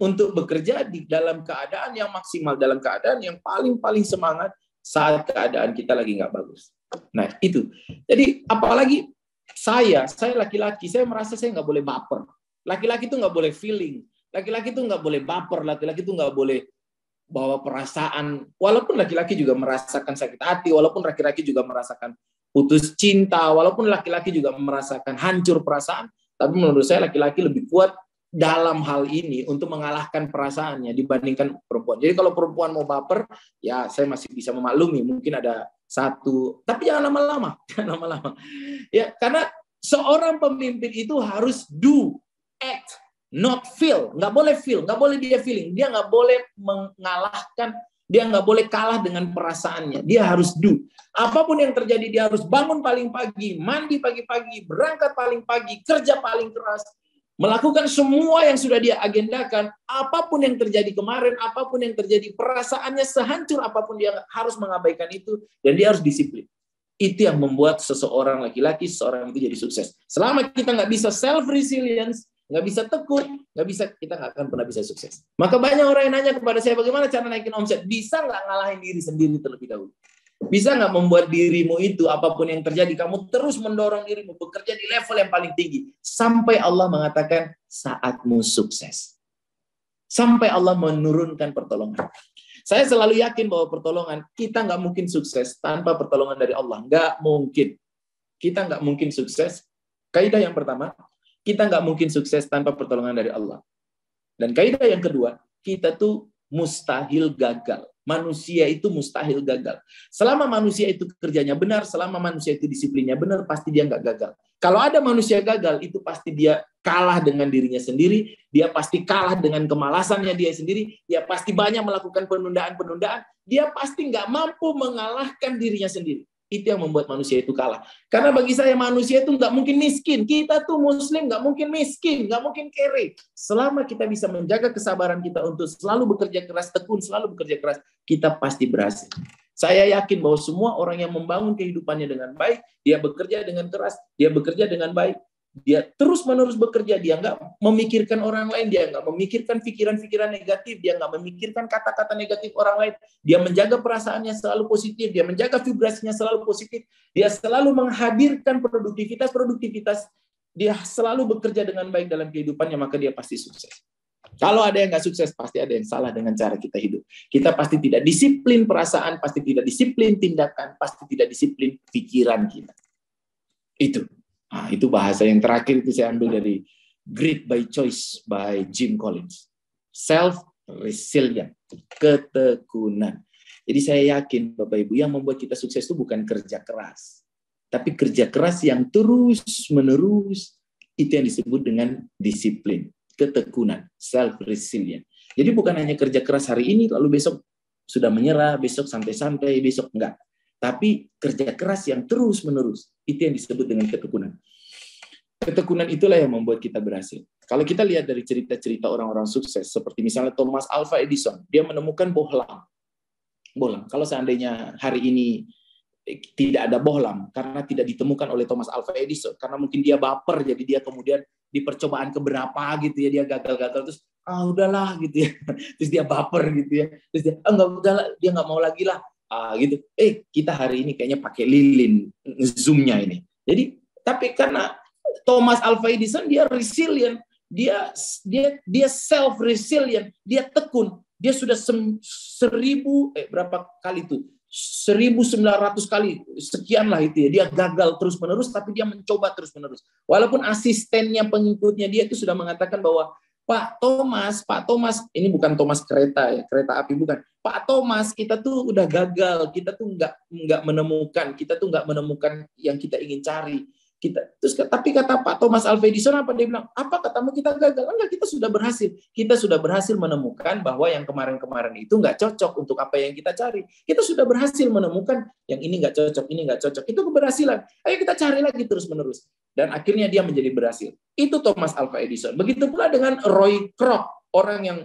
untuk bekerja di dalam keadaan yang maksimal, dalam keadaan yang paling semangat saat keadaan kita lagi nggak bagus. Nah itu. Jadi apalagi saya laki-laki, saya merasa saya nggak boleh baper. Laki-laki itu nggak boleh feeling, laki-laki itu nggak boleh baper, laki-laki itu nggak boleh bawa perasaan, walaupun laki-laki juga merasakan sakit hati, walaupun laki-laki juga merasakan putus cinta, walaupun laki-laki juga merasakan hancur perasaan, tapi menurut saya laki-laki lebih kuat dalam hal ini untuk mengalahkan perasaannya dibandingkan perempuan. Jadi kalau perempuan mau baper, ya saya masih bisa memaklumi, mungkin ada 1, tapi jangan lama-lama, Ya, karena seorang pemimpin itu harus do, act, not feel, nggak boleh dia feeling, dia nggak boleh mengalahkan, dia nggak boleh kalah dengan perasaannya, dia harus do. Apapun yang terjadi dia harus bangun paling pagi, mandi pagi-pagi, berangkat paling pagi, kerja paling keras, melakukan semua yang sudah dia agendakan. Apapun yang terjadi kemarin, apapun yang terjadi, perasaannya sehancur apapun dia harus mengabaikan itu, dan dia harus disiplin. Itu yang membuat seseorang laki-laki, seseorang itu jadi sukses. Selama kita nggak bisa self-resilience, nggak bisa tekun, kita nggak akan pernah bisa sukses. Maka banyak orang yang nanya kepada saya, bagaimana cara naikin omset? Bisa nggak ngalahin diri sendiri terlebih dahulu? Bisa nggak membuat dirimu itu, apapun yang terjadi, kamu terus mendorong dirimu bekerja di level yang paling tinggi. Sampai Allah mengatakan, saatmu sukses. Sampai Allah menurunkan pertolongan. Saya selalu yakin bahwa pertolongan, kita nggak mungkin sukses tanpa pertolongan dari Allah. Nggak mungkin. Kita nggak mungkin sukses. Kaidah yang pertama, kita nggak mungkin sukses tanpa pertolongan dari Allah. Dan kaidah yang kedua, kita tuh mustahil gagal. Manusia itu mustahil gagal. Selama manusia itu kerjanya benar, selama manusia itu disiplinnya benar, pasti dia nggak gagal. Kalau ada manusia gagal, itu pasti dia kalah dengan dirinya sendiri, dia pasti kalah dengan kemalasannya dia sendiri, dia pasti banyak melakukan penundaan-penundaan, dia pasti nggak mampu mengalahkan dirinya sendiri. Itu yang membuat manusia itu kalah. Karena bagi saya manusia itu nggak mungkin miskin. Kita tuh muslim nggak mungkin miskin, nggak mungkin kere. Selama kita bisa menjaga kesabaran kita untuk selalu bekerja keras, tekun, selalu bekerja keras, kita pasti berhasil. Saya yakin bahwa semua orang yang membangun kehidupannya dengan baik, dia bekerja dengan keras, dia bekerja dengan baik, dia terus-menerus bekerja, dia nggak memikirkan orang lain, dia nggak memikirkan pikiran-pikiran negatif, dia nggak memikirkan kata-kata negatif orang lain, dia menjaga perasaannya selalu positif, dia menjaga vibrasinya selalu positif, dia selalu menghadirkan produktivitas, dia selalu bekerja dengan baik dalam kehidupannya, maka dia pasti sukses. Kalau ada yang nggak sukses, pasti ada yang salah dengan cara kita hidup. Kita pasti tidak disiplin perasaan, pasti tidak disiplin tindakan, pasti tidak disiplin pikiran kita. Itu. Nah, itu bahasa yang terakhir itu saya ambil dari Grit by Choice by Jim Collins. Self-resilient, ketekunan. Jadi saya yakin Bapak Ibu, yang membuat kita sukses itu bukan kerja keras, tapi kerja keras yang terus-menerus, itu yang disebut dengan disiplin, ketekunan, self-resilient. Jadi bukan hanya kerja keras hari ini, lalu besok sudah menyerah, besok santai-santai, besok enggak. Tapi kerja keras yang terus-menerus, itu yang disebut dengan ketekunan. Ketekunan itulah yang membuat kita berhasil. Kalau kita lihat dari cerita-cerita orang-orang sukses, seperti misalnya Thomas Alva Edison, dia menemukan bohlam. Kalau seandainya hari ini tidak ada bohlam, karena tidak ditemukan oleh Thomas Alva Edison, karena mungkin dia baper, jadi dia kemudian di percobaan keberapa gitu ya, dia gagal-gagal, terus udahlah gitu ya, terus dia baper gitu ya, terus dia dia nggak mau lagi lah. Gitu. Kita hari ini kayaknya pakai lilin zoom-nya ini. Jadi, tapi karena Thomas Alva Edison dia resilient, dia self resilient, dia tekun, dia sudah 1000 berapa kali itu 1900 kali, sekian lah itu ya. Dia gagal terus-menerus, tapi dia mencoba terus-menerus. Walaupun asistennya, pengikutnya dia itu sudah mengatakan bahwa Pak Thomas, ini bukan Thomas kereta ya, kereta api bukan. Pak Thomas, kita tuh udah gagal, kita tuh nggak menemukan yang kita ingin cari. Tapi kata Pak Thomas Alva Edison apa dia bilang? Apa katamu kita gagal? Enggak, kita sudah berhasil. Kita sudah berhasil menemukan bahwa yang kemarin-kemarin itu nggak cocok untuk apa yang kita cari. Kita sudah berhasil menemukan yang ini nggak cocok, ini nggak cocok. Itu keberhasilan. Ayo kita cari lagi terus-menerus. Dan akhirnya dia menjadi berhasil. Itu Thomas Alva Edison. Begitu pula dengan Roy Kroc, orang yang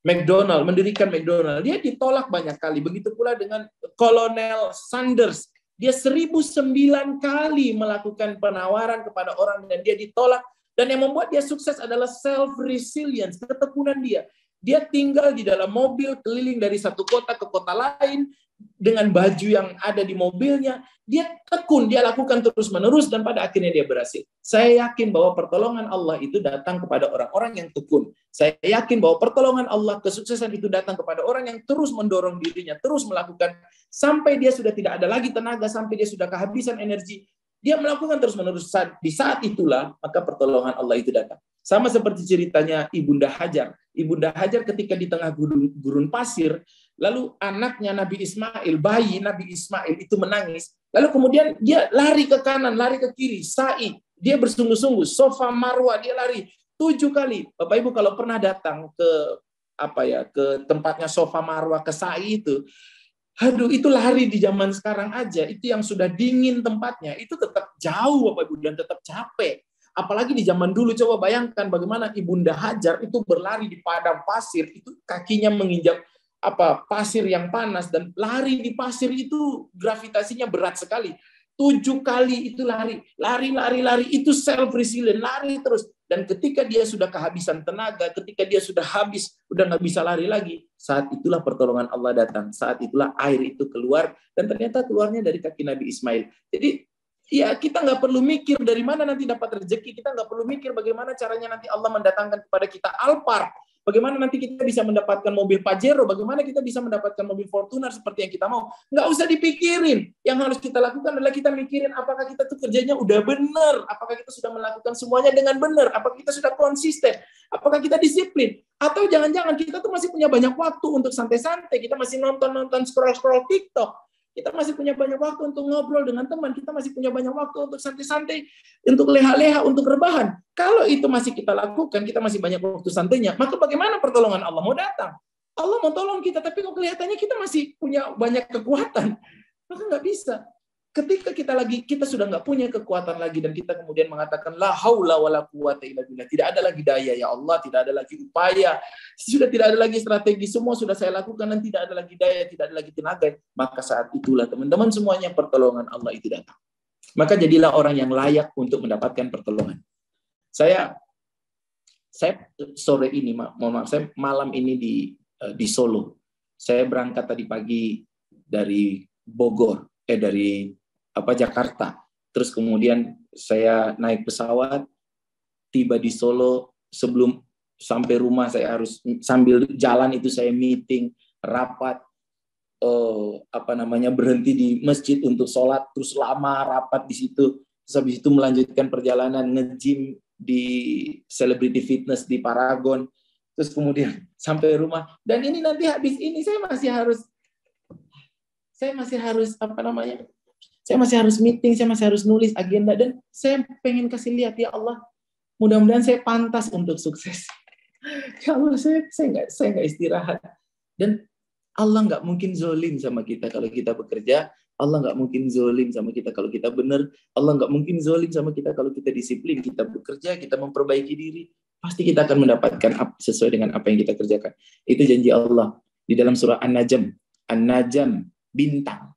McDonald, mendirikan McDonald. Dia ditolak banyak kali. Begitu pula dengan Kolonel Sanders. Dia 1009 kali melakukan penawaran kepada orang dan dia ditolak. Dan yang membuat dia sukses adalah self-resilience, ketekunan dia. Dia tinggal di dalam mobil, keliling dari satu kota ke kota lain, dengan baju yang ada di mobilnya. Dia tekun, dia lakukan terus-menerus, dan pada akhirnya dia berhasil. Saya yakin bahwa pertolongan Allah itu datang kepada orang-orang yang tekun. Saya yakin bahwa pertolongan Allah, kesuksesan itu datang kepada orang yang terus mendorong dirinya, terus melakukan, sampai dia sudah tidak ada lagi tenaga, sampai dia sudah kehabisan energi. Dia melakukan terus-menerus. Di saat itulah, maka pertolongan Allah itu datang. Sama seperti ceritanya Ibunda Hajar. Ibunda Hajar ketika di tengah gurun pasir, lalu anaknya Nabi Ismail, bayi Nabi Ismail itu menangis. Lalu kemudian dia lari ke kanan, lari ke kiri, sa'i. Dia bersungguh-sungguh, Sofa Marwa, dia lari 7 kali. Bapak Ibu kalau pernah datang ke tempatnya Sofa Marwa, ke sa'i itu, aduh, itu lari di zaman sekarang aja, itu yang sudah dingin tempatnya, itu tetap jauh Bapak Ibu dan tetap capek. Apalagi di zaman dulu, coba bayangkan bagaimana Ibunda Hajar itu berlari di padang pasir, itu kakinya menginjak pasir yang panas, dan lari di pasir itu gravitasinya berat sekali. 7 kali itu lari, itu self resilient, lari terus. Dan ketika dia sudah kehabisan tenaga, ketika dia sudah habis, udah nggak bisa lari lagi, saat itulah pertolongan Allah datang. Saat itulah air itu keluar, dan ternyata keluarnya dari kaki Nabi Ismail. Jadi ya kita nggak perlu mikir dari mana nanti dapat rezeki, kita nggak perlu mikir bagaimana caranya nanti Allah mendatangkan kepada kita Alphard, bagaimana nanti kita bisa mendapatkan mobil Pajero, bagaimana kita bisa mendapatkan mobil Fortuner seperti yang kita mau. Nggak usah dipikirin. Yang harus kita lakukan adalah kita mikirin apakah kita tuh kerjanya udah benar, apakah kita sudah melakukan semuanya dengan benar, apakah kita sudah konsisten, apakah kita disiplin, atau jangan-jangan kita tuh masih punya banyak waktu untuk santai-santai, kita masih nonton scroll TikTok, kita masih punya banyak waktu untuk ngobrol dengan teman, kita masih punya banyak waktu untuk santai-santai, untuk leha-leha, untuk rebahan. Kalau itu masih kita lakukan, kita masih banyak waktu santainya, maka bagaimana pertolongan Allah mau datang? Allah mau tolong kita, tapi kok kelihatannya kita masih punya banyak kekuatan, maka nggak bisa. Ketika kita sudah nggak punya kekuatan lagi, dan kita kemudian mengatakan la haula wala quwata illa billah, tidak ada lagi daya ya Allah, tidak ada lagi upaya, sudah tidak ada lagi strategi, semua sudah saya lakukan dan tidak ada lagi daya, tidak ada lagi tenaga, maka saat itulah teman-teman semuanya pertolongan Allah itu datang. Maka jadilah orang yang layak untuk mendapatkan pertolongan. Saya sore ini, saya malam ini di Solo. Saya berangkat tadi pagi dari Bogor, dari Jakarta. Terus kemudian saya naik pesawat, tiba di Solo. Sebelum sampai rumah saya harus sambil jalan itu saya meeting, rapat, berhenti di masjid untuk sholat, terus lama rapat di situ. Terus habis itu melanjutkan perjalanan nge-gym di Celebrity Fitness di Paragon. Terus kemudian sampai rumah. Dan ini nanti habis ini saya masih harus saya masih harus meeting, saya masih harus nulis agenda, dan saya pengen kasih lihat, ya Allah, mudah-mudahan saya pantas untuk sukses. Ya Allah, saya nggak istirahat. Dan Allah nggak mungkin zolim sama kita kalau kita bekerja. Allah nggak mungkin zolim sama kita kalau kita benar. Allah nggak mungkin zolim sama kita kalau kita disiplin, kita bekerja, kita memperbaiki diri. Pasti kita akan mendapatkan sesuai dengan apa yang kita kerjakan. Itu janji Allah di dalam surah An-Najm, bintang,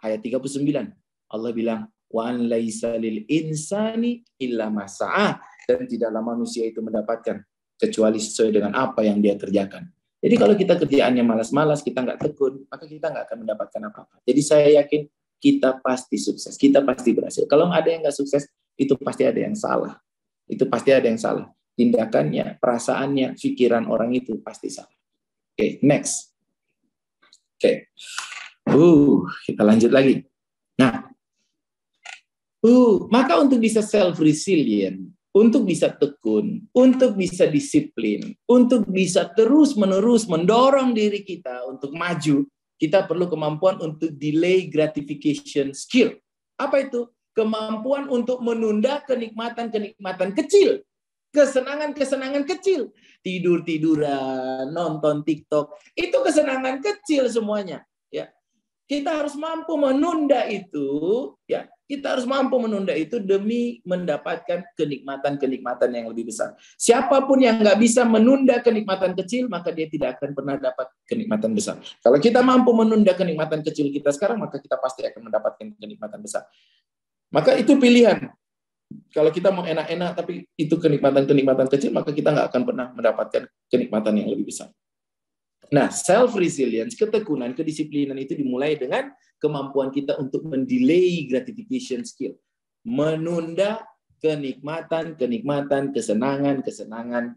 ayat 39. Allah bilang, wa an laisa lil insani illa ma sa'a, dan tidaklah manusia itu mendapatkan kecuali sesuai dengan apa yang dia kerjakan. Jadi kalau kita kerjaannya malas-malas, kita nggak tekun, maka kita nggak akan mendapatkan apa-apa. Jadi saya yakin kita pasti sukses, kita pasti berhasil. Kalau ada yang nggak sukses, itu pasti ada yang salah. Itu pasti ada yang salah. Tindakannya, perasaannya, pikiran orang itu pasti salah. Oke, next. Oke. Kita lanjut lagi. Nah, maka untuk bisa self-resilient, untuk bisa tekun, untuk bisa disiplin, untuk bisa terus-menerus mendorong diri kita untuk maju, kita perlu kemampuan untuk delay gratification skill. Apa itu? Kemampuan untuk menunda kenikmatan-kenikmatan kecil. Kesenangan-kesenangan kecil. Tidur-tiduran, nonton TikTok. Itu kesenangan kecil semuanya. Ya. Kita harus mampu menunda itu. Ya. Kita harus mampu menunda itu demi mendapatkan kenikmatan-kenikmatan yang lebih besar. Siapapun yang nggak bisa menunda kenikmatan kecil, maka dia tidak akan pernah dapat kenikmatan besar. Kalau kita mampu menunda kenikmatan kecil kita sekarang, maka kita pasti akan mendapatkan kenikmatan besar. Maka itu pilihan. Kalau kita mau enak-enak, tapi itu kenikmatan-kenikmatan kecil, maka kita nggak akan pernah mendapatkan kenikmatan yang lebih besar. Nah, self-resilience, ketekunan, kedisiplinan itu dimulai dengan kemampuan kita untuk mendelay gratification skill. Menunda kenikmatan, kesenangan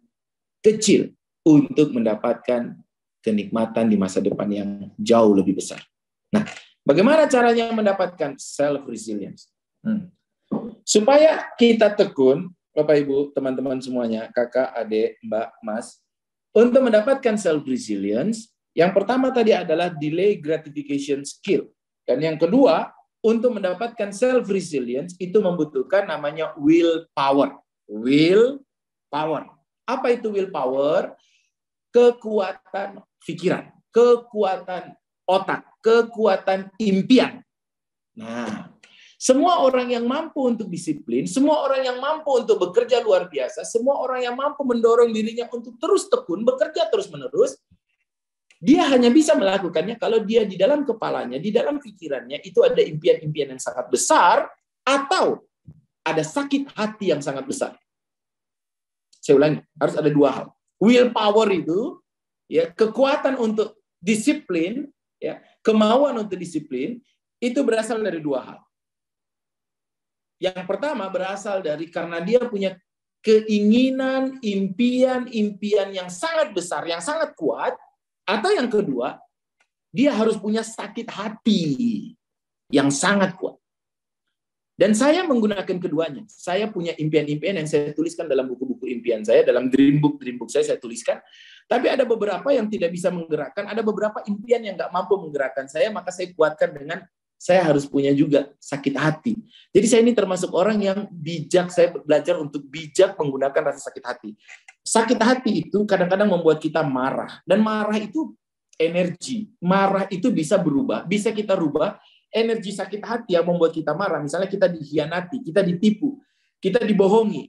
kecil untuk mendapatkan kenikmatan di masa depan yang jauh lebih besar. Nah, bagaimana caranya mendapatkan self-resilience? Supaya kita tekun, Bapak Ibu, teman-teman semuanya, kakak, adik, mbak, mas, untuk mendapatkan self-resilience, yang pertama tadi adalah delay gratification skill. Dan yang kedua, untuk mendapatkan self-resilience, itu membutuhkan namanya willpower. Willpower. Apa itu willpower? Kekuatan pikiran, kekuatan otak, kekuatan impian. Nah, semua orang yang mampu untuk disiplin, semua orang yang mampu untuk bekerja luar biasa, semua orang yang mampu mendorong dirinya untuk terus tekun, bekerja terus-menerus, dia hanya bisa melakukannya kalau dia di dalam kepalanya, di dalam pikirannya, itu ada impian-impian yang sangat besar, atau ada sakit hati yang sangat besar. Saya ulangi, harus ada dua hal. Willpower itu, ya, kekuatan untuk disiplin, ya, kemauan untuk disiplin, itu berasal dari dua hal. Yang pertama berasal dari karena dia punya keinginan, impian yang sangat besar, yang sangat kuat. Atau yang kedua, dia harus punya sakit hati yang sangat kuat. Dan saya menggunakan keduanya. Saya punya impian-impian yang saya tuliskan dalam buku-buku impian saya, dalam dream book saya tuliskan. Tapi ada beberapa yang tidak bisa menggerakkan, ada beberapa impian yang nggak mampu menggerakkan saya, maka saya kuatkan dengan saya harus punya juga sakit hati. Jadi saya ini termasuk orang yang bijak, saya belajar untuk bijak menggunakan rasa sakit hati. Sakit hati itu kadang-kadang membuat kita marah. Dan marah itu energi. Marah itu bisa berubah, bisa kita rubah. Energi sakit hati yang membuat kita marah, misalnya kita dikhianati, kita ditipu, kita dibohongi,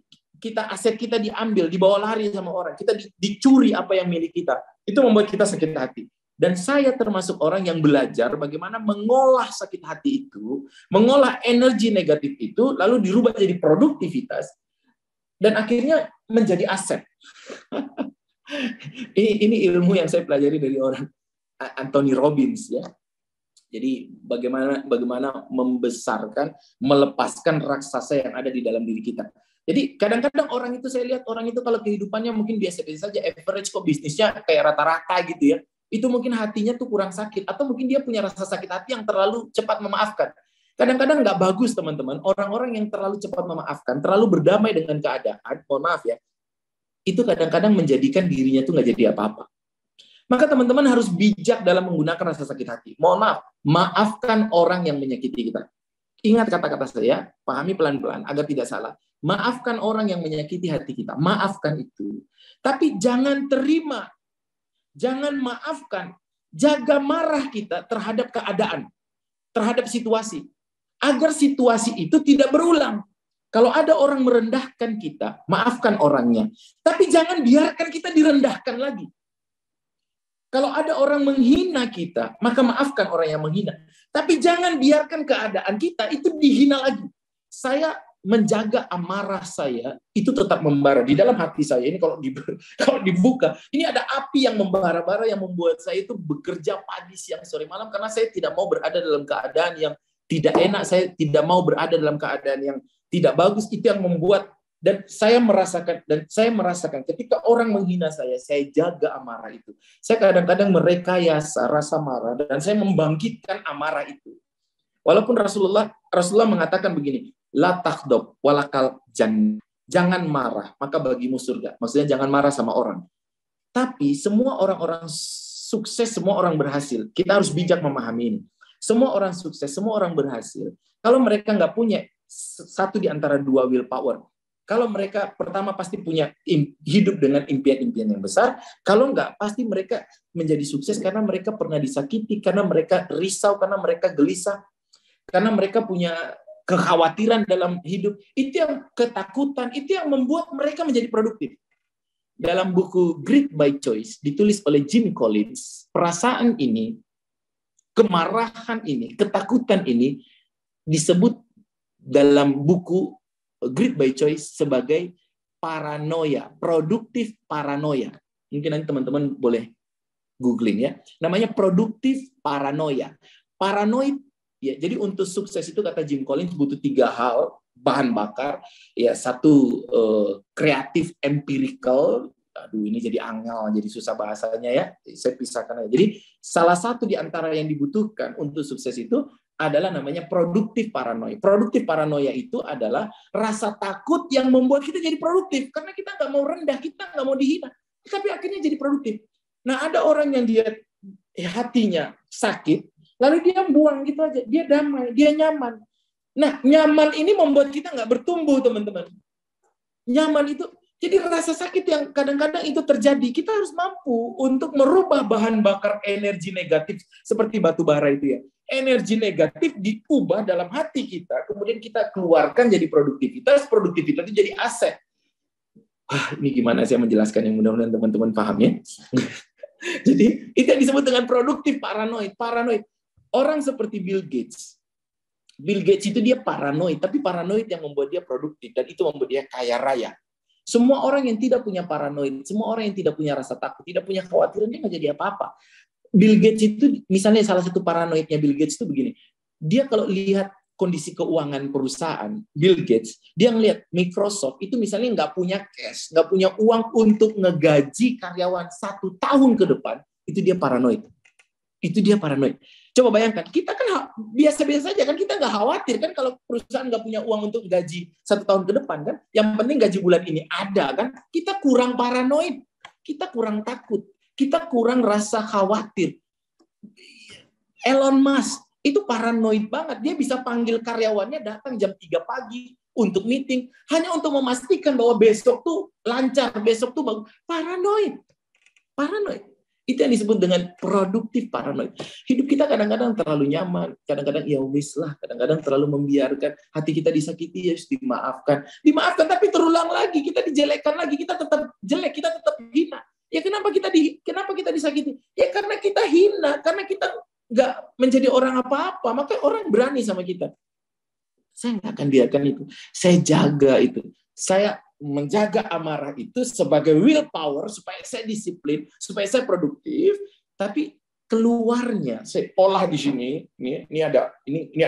aset kita diambil, dibawa lari sama orang, kita dicuri apa yang milik kita. Itu membuat kita sakit hati. Dan saya termasuk orang yang belajar bagaimana mengolah sakit hati itu, mengolah energi negatif itu, lalu dirubah jadi produktivitas, dan akhirnya menjadi aset. Ini ilmu yang saya pelajari dari orang Anthony Robbins, ya. Jadi bagaimana membesarkan, melepaskan raksasa yang ada di dalam diri kita. Jadi kadang-kadang orang itu, saya lihat orang itu kalau kehidupannya mungkin biasa-biasa saja, average kok bisnisnya kayak rata-rata gitu ya. Itu mungkin hatinya tuh kurang sakit, atau mungkin dia punya rasa sakit hati yang terlalu cepat memaafkan. Kadang-kadang nggak bagus, teman-teman. Orang-orang yang terlalu cepat memaafkan, terlalu berdamai dengan keadaan, mohon maaf ya, itu kadang-kadang menjadikan dirinya tuh nggak jadi apa-apa. Maka teman-teman harus bijak dalam menggunakan rasa sakit hati. Mohon maaf, maafkan orang yang menyakiti kita. Ingat kata-kata saya, pahami pelan-pelan agar tidak salah. Maafkan orang yang menyakiti hati kita. Maafkan itu. Tapi jangan terima. Jangan maafkan. Jaga marah kita terhadap keadaan. Terhadap situasi. Agar situasi itu tidak berulang. Kalau ada orang merendahkan kita, maafkan orangnya. Tapi jangan biarkan kita direndahkan lagi. Kalau ada orang menghina kita, maka maafkan orang yang menghina. Tapi jangan biarkan keadaan kita itu dihina lagi. Saya menjaga amarah saya itu tetap membara di dalam hati saya. Ini kalau dibuka, ini ada api yang membara-bara yang membuat saya itu bekerja pagi, siang, sore, malam, karena saya tidak mau berada dalam keadaan yang tidak enak. Saya tidak mau berada dalam keadaan yang tidak bagus. Itu yang membuat Dan saya merasakan ketika orang menghina saya jaga amarah itu. Saya kadang-kadang merekayasa rasa marah dan saya membangkitkan amarah itu. Walaupun Rasulullah mengatakan begini, la takdob walakal jannah. Jangan marah, maka bagimu surga. Maksudnya jangan marah sama orang. Tapi semua orang-orang sukses, semua orang berhasil. Kita harus bijak memahami ini. Semua orang sukses, semua orang berhasil. Kalau mereka nggak punya satu di antara dua willpower, kalau mereka pertama pasti punya hidup dengan impian-impian yang besar, kalau nggak pasti mereka menjadi sukses karena mereka pernah disakiti, karena mereka risau, karena mereka gelisah, karena mereka punya kekhawatiran dalam hidup. Itu yang ketakutan, itu yang membuat mereka menjadi produktif. Dalam buku Greed by Choice, ditulis oleh Jim Collins, perasaan ini, kemarahan ini, ketakutan ini, disebut dalam buku Greed by Choice sebagai paranoia, produktif paranoia. Mungkin nanti teman-teman boleh googling ya. Namanya produktif paranoia. Paranoid, ya, jadi untuk sukses itu kata Jim Collins butuh 3 hal bahan bakar. Ya, satu kreatif empirical. Aduh, ini jadi angel, jadi susah bahasanya ya. Saya pisahkan aja. Jadi salah satu di antara yang dibutuhkan untuk sukses itu adalah namanya produktif paranoia. Produktif paranoia itu adalah rasa takut yang membuat kita jadi produktif. Karena kita nggak mau rendah, kita nggak mau dihina. Tapi akhirnya jadi produktif. Nah, ada orang yang dia hatinya sakit, lalu dia buang gitu aja. Dia damai, dia nyaman. Nah, nyaman ini membuat kita nggak bertumbuh, teman-teman. Nyaman itu, jadi rasa sakit yang kadang-kadang itu terjadi, kita harus mampu untuk merubah bahan bakar energi negatif seperti batu bara itu ya. Energi negatif diubah dalam hati kita, kemudian kita keluarkan jadi produktivitas itu jadi aset. Wah, ini gimana saya menjelaskan yang mudah-mudahan teman-teman paham ya. Jadi itu yang disebut dengan produktif paranoid. Orang seperti Bill Gates itu dia paranoid, tapi paranoid yang membuat dia produktif dan itu membuat dia kaya raya. Semua orang yang tidak punya paranoid, semua orang yang tidak punya rasa takut, tidak punya khawatiran, dia nggak jadi apa-apa. Bill Gates itu, misalnya salah satu paranoidnya Bill Gates itu begini, dia kalau lihat kondisi keuangan perusahaan, Bill Gates, dia ngelihat Microsoft itu misalnya nggak punya cash, nggak punya uang untuk ngegaji karyawan 1 tahun ke depan, itu dia paranoid. Itu dia paranoid. Coba bayangkan, kita kan biasa-biasa saja kan, kita nggak khawatir kan kalau perusahaan nggak punya uang untuk gaji 1 tahun ke depan kan, yang penting gaji bulan ini ada kan, kita kurang paranoid, kita kurang takut, kita kurang rasa khawatir. Elon Musk itu paranoid banget, dia bisa panggil karyawannya datang jam 3 pagi untuk meeting, hanya untuk memastikan bahwa besok tuh lancar, besok tuh bagus. Paranoid. Itu yang disebut dengan produktif paranoid. Hidup kita kadang-kadang terlalu nyaman, kadang-kadang ya wis lah, kadang-kadang terlalu membiarkan hati kita disakiti, ya dimaafkan. Dimaafkan tapi terulang lagi, kita dijelekkan lagi, kita tetap jelek, kita tetap hina. Ya kenapa kita disakiti? Ya karena kita hina, karena kita nggak menjadi orang apa-apa, maka orang berani sama kita. Saya nggak akan biarkan itu. Saya jaga itu. Saya menjaga amarah itu sebagai willpower supaya saya disiplin, supaya saya produktif, tapi keluarnya saya olah di sini. Ini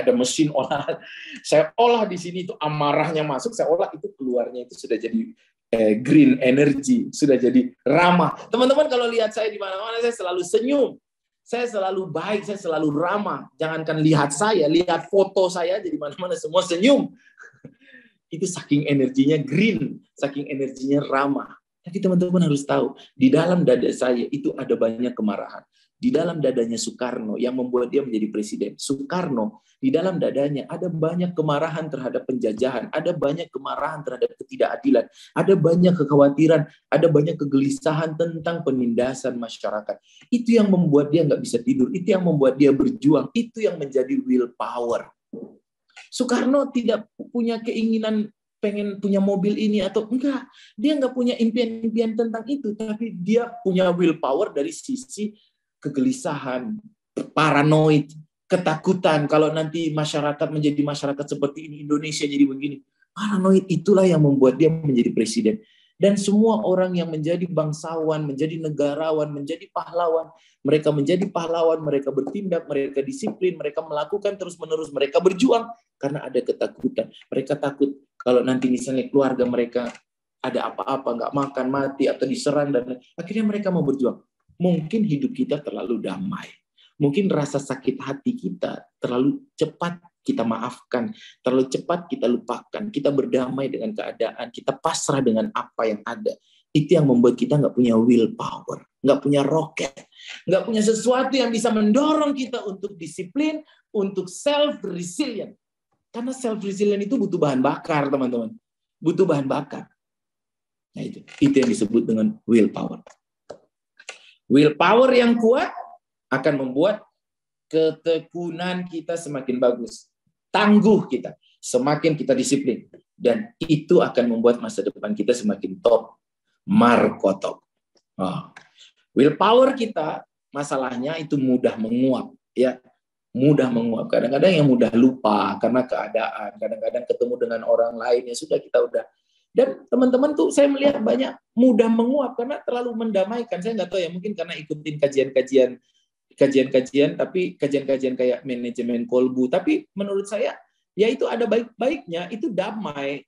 ada mesin olah. Saya olah di sini itu amarahnya masuk, saya olah itu keluarnya itu sudah jadi green energy, sudah jadi ramah. Teman-teman kalau lihat saya di mana-mana saya selalu senyum. Saya selalu baik, saya selalu ramah. Jangankan lihat saya, lihat foto saya jadi mana-mana semua senyum. Itu saking energinya green, saking energinya ramah. Tapi teman-teman harus tahu, di dalam dada saya itu ada banyak kemarahan. Di dalam dadanya Soekarno yang membuat dia menjadi presiden. Soekarno, di dalam dadanya ada banyak kemarahan terhadap penjajahan, ada banyak kemarahan terhadap ketidakadilan, ada banyak kekhawatiran, ada banyak kegelisahan tentang penindasan masyarakat. Itu yang membuat dia nggak bisa tidur, itu yang membuat dia berjuang, itu yang menjadi willpower. Soekarno tidak punya keinginan pengen punya mobil ini atau enggak. Dia nggak punya impian-impian tentang itu, tapi dia punya willpower dari sisi kegelisahan, paranoid, ketakutan kalau nanti masyarakat menjadi masyarakat seperti ini, Indonesia jadi begini. Paranoid itulah yang membuat dia menjadi presiden. Dan semua orang yang menjadi bangsawan, menjadi negarawan, menjadi pahlawan, mereka menjadi pahlawan, mereka bertindak, mereka disiplin, mereka melakukan terus-menerus, mereka berjuang karena ada ketakutan. Mereka takut Kalau nanti misalnya keluarga mereka ada apa-apa, nggak makan, mati, atau diserang, dan akhirnya mereka mau berjuang. Mungkin hidup kita terlalu damai. Mungkin rasa sakit hati kita terlalu cepat kita maafkan, terlalu cepat kita lupakan, kita berdamai dengan keadaan, kita pasrah dengan apa yang ada. Itu yang membuat kita nggak punya willpower, nggak punya roket, nggak punya sesuatu yang bisa mendorong kita untuk disiplin, untuk self-resilient. Karena self-resilient itu butuh bahan bakar, teman-teman. Butuh bahan bakar. Nah, itu yang disebut dengan willpower. Willpower yang kuat akan membuat ketekunan kita semakin bagus. Tangguh kita, semakin kita disiplin. Dan itu akan membuat masa depan kita semakin top. Markotop. Willpower kita, masalahnya itu mudah menguap. Ya, mudah menguap. Kadang-kadang yang mudah lupa karena keadaan. Kadang-kadang ketemu dengan orang lain, ya sudah kita udah. Dan teman-teman tuh saya melihat banyak mudah menguap karena terlalu mendamaikan. Saya nggak tahu ya, mungkin karena ikutin kajian-kajian, tapi kajian-kajian kayak manajemen Kolbu. Tapi menurut saya, ya itu ada baik-baiknya, itu damai.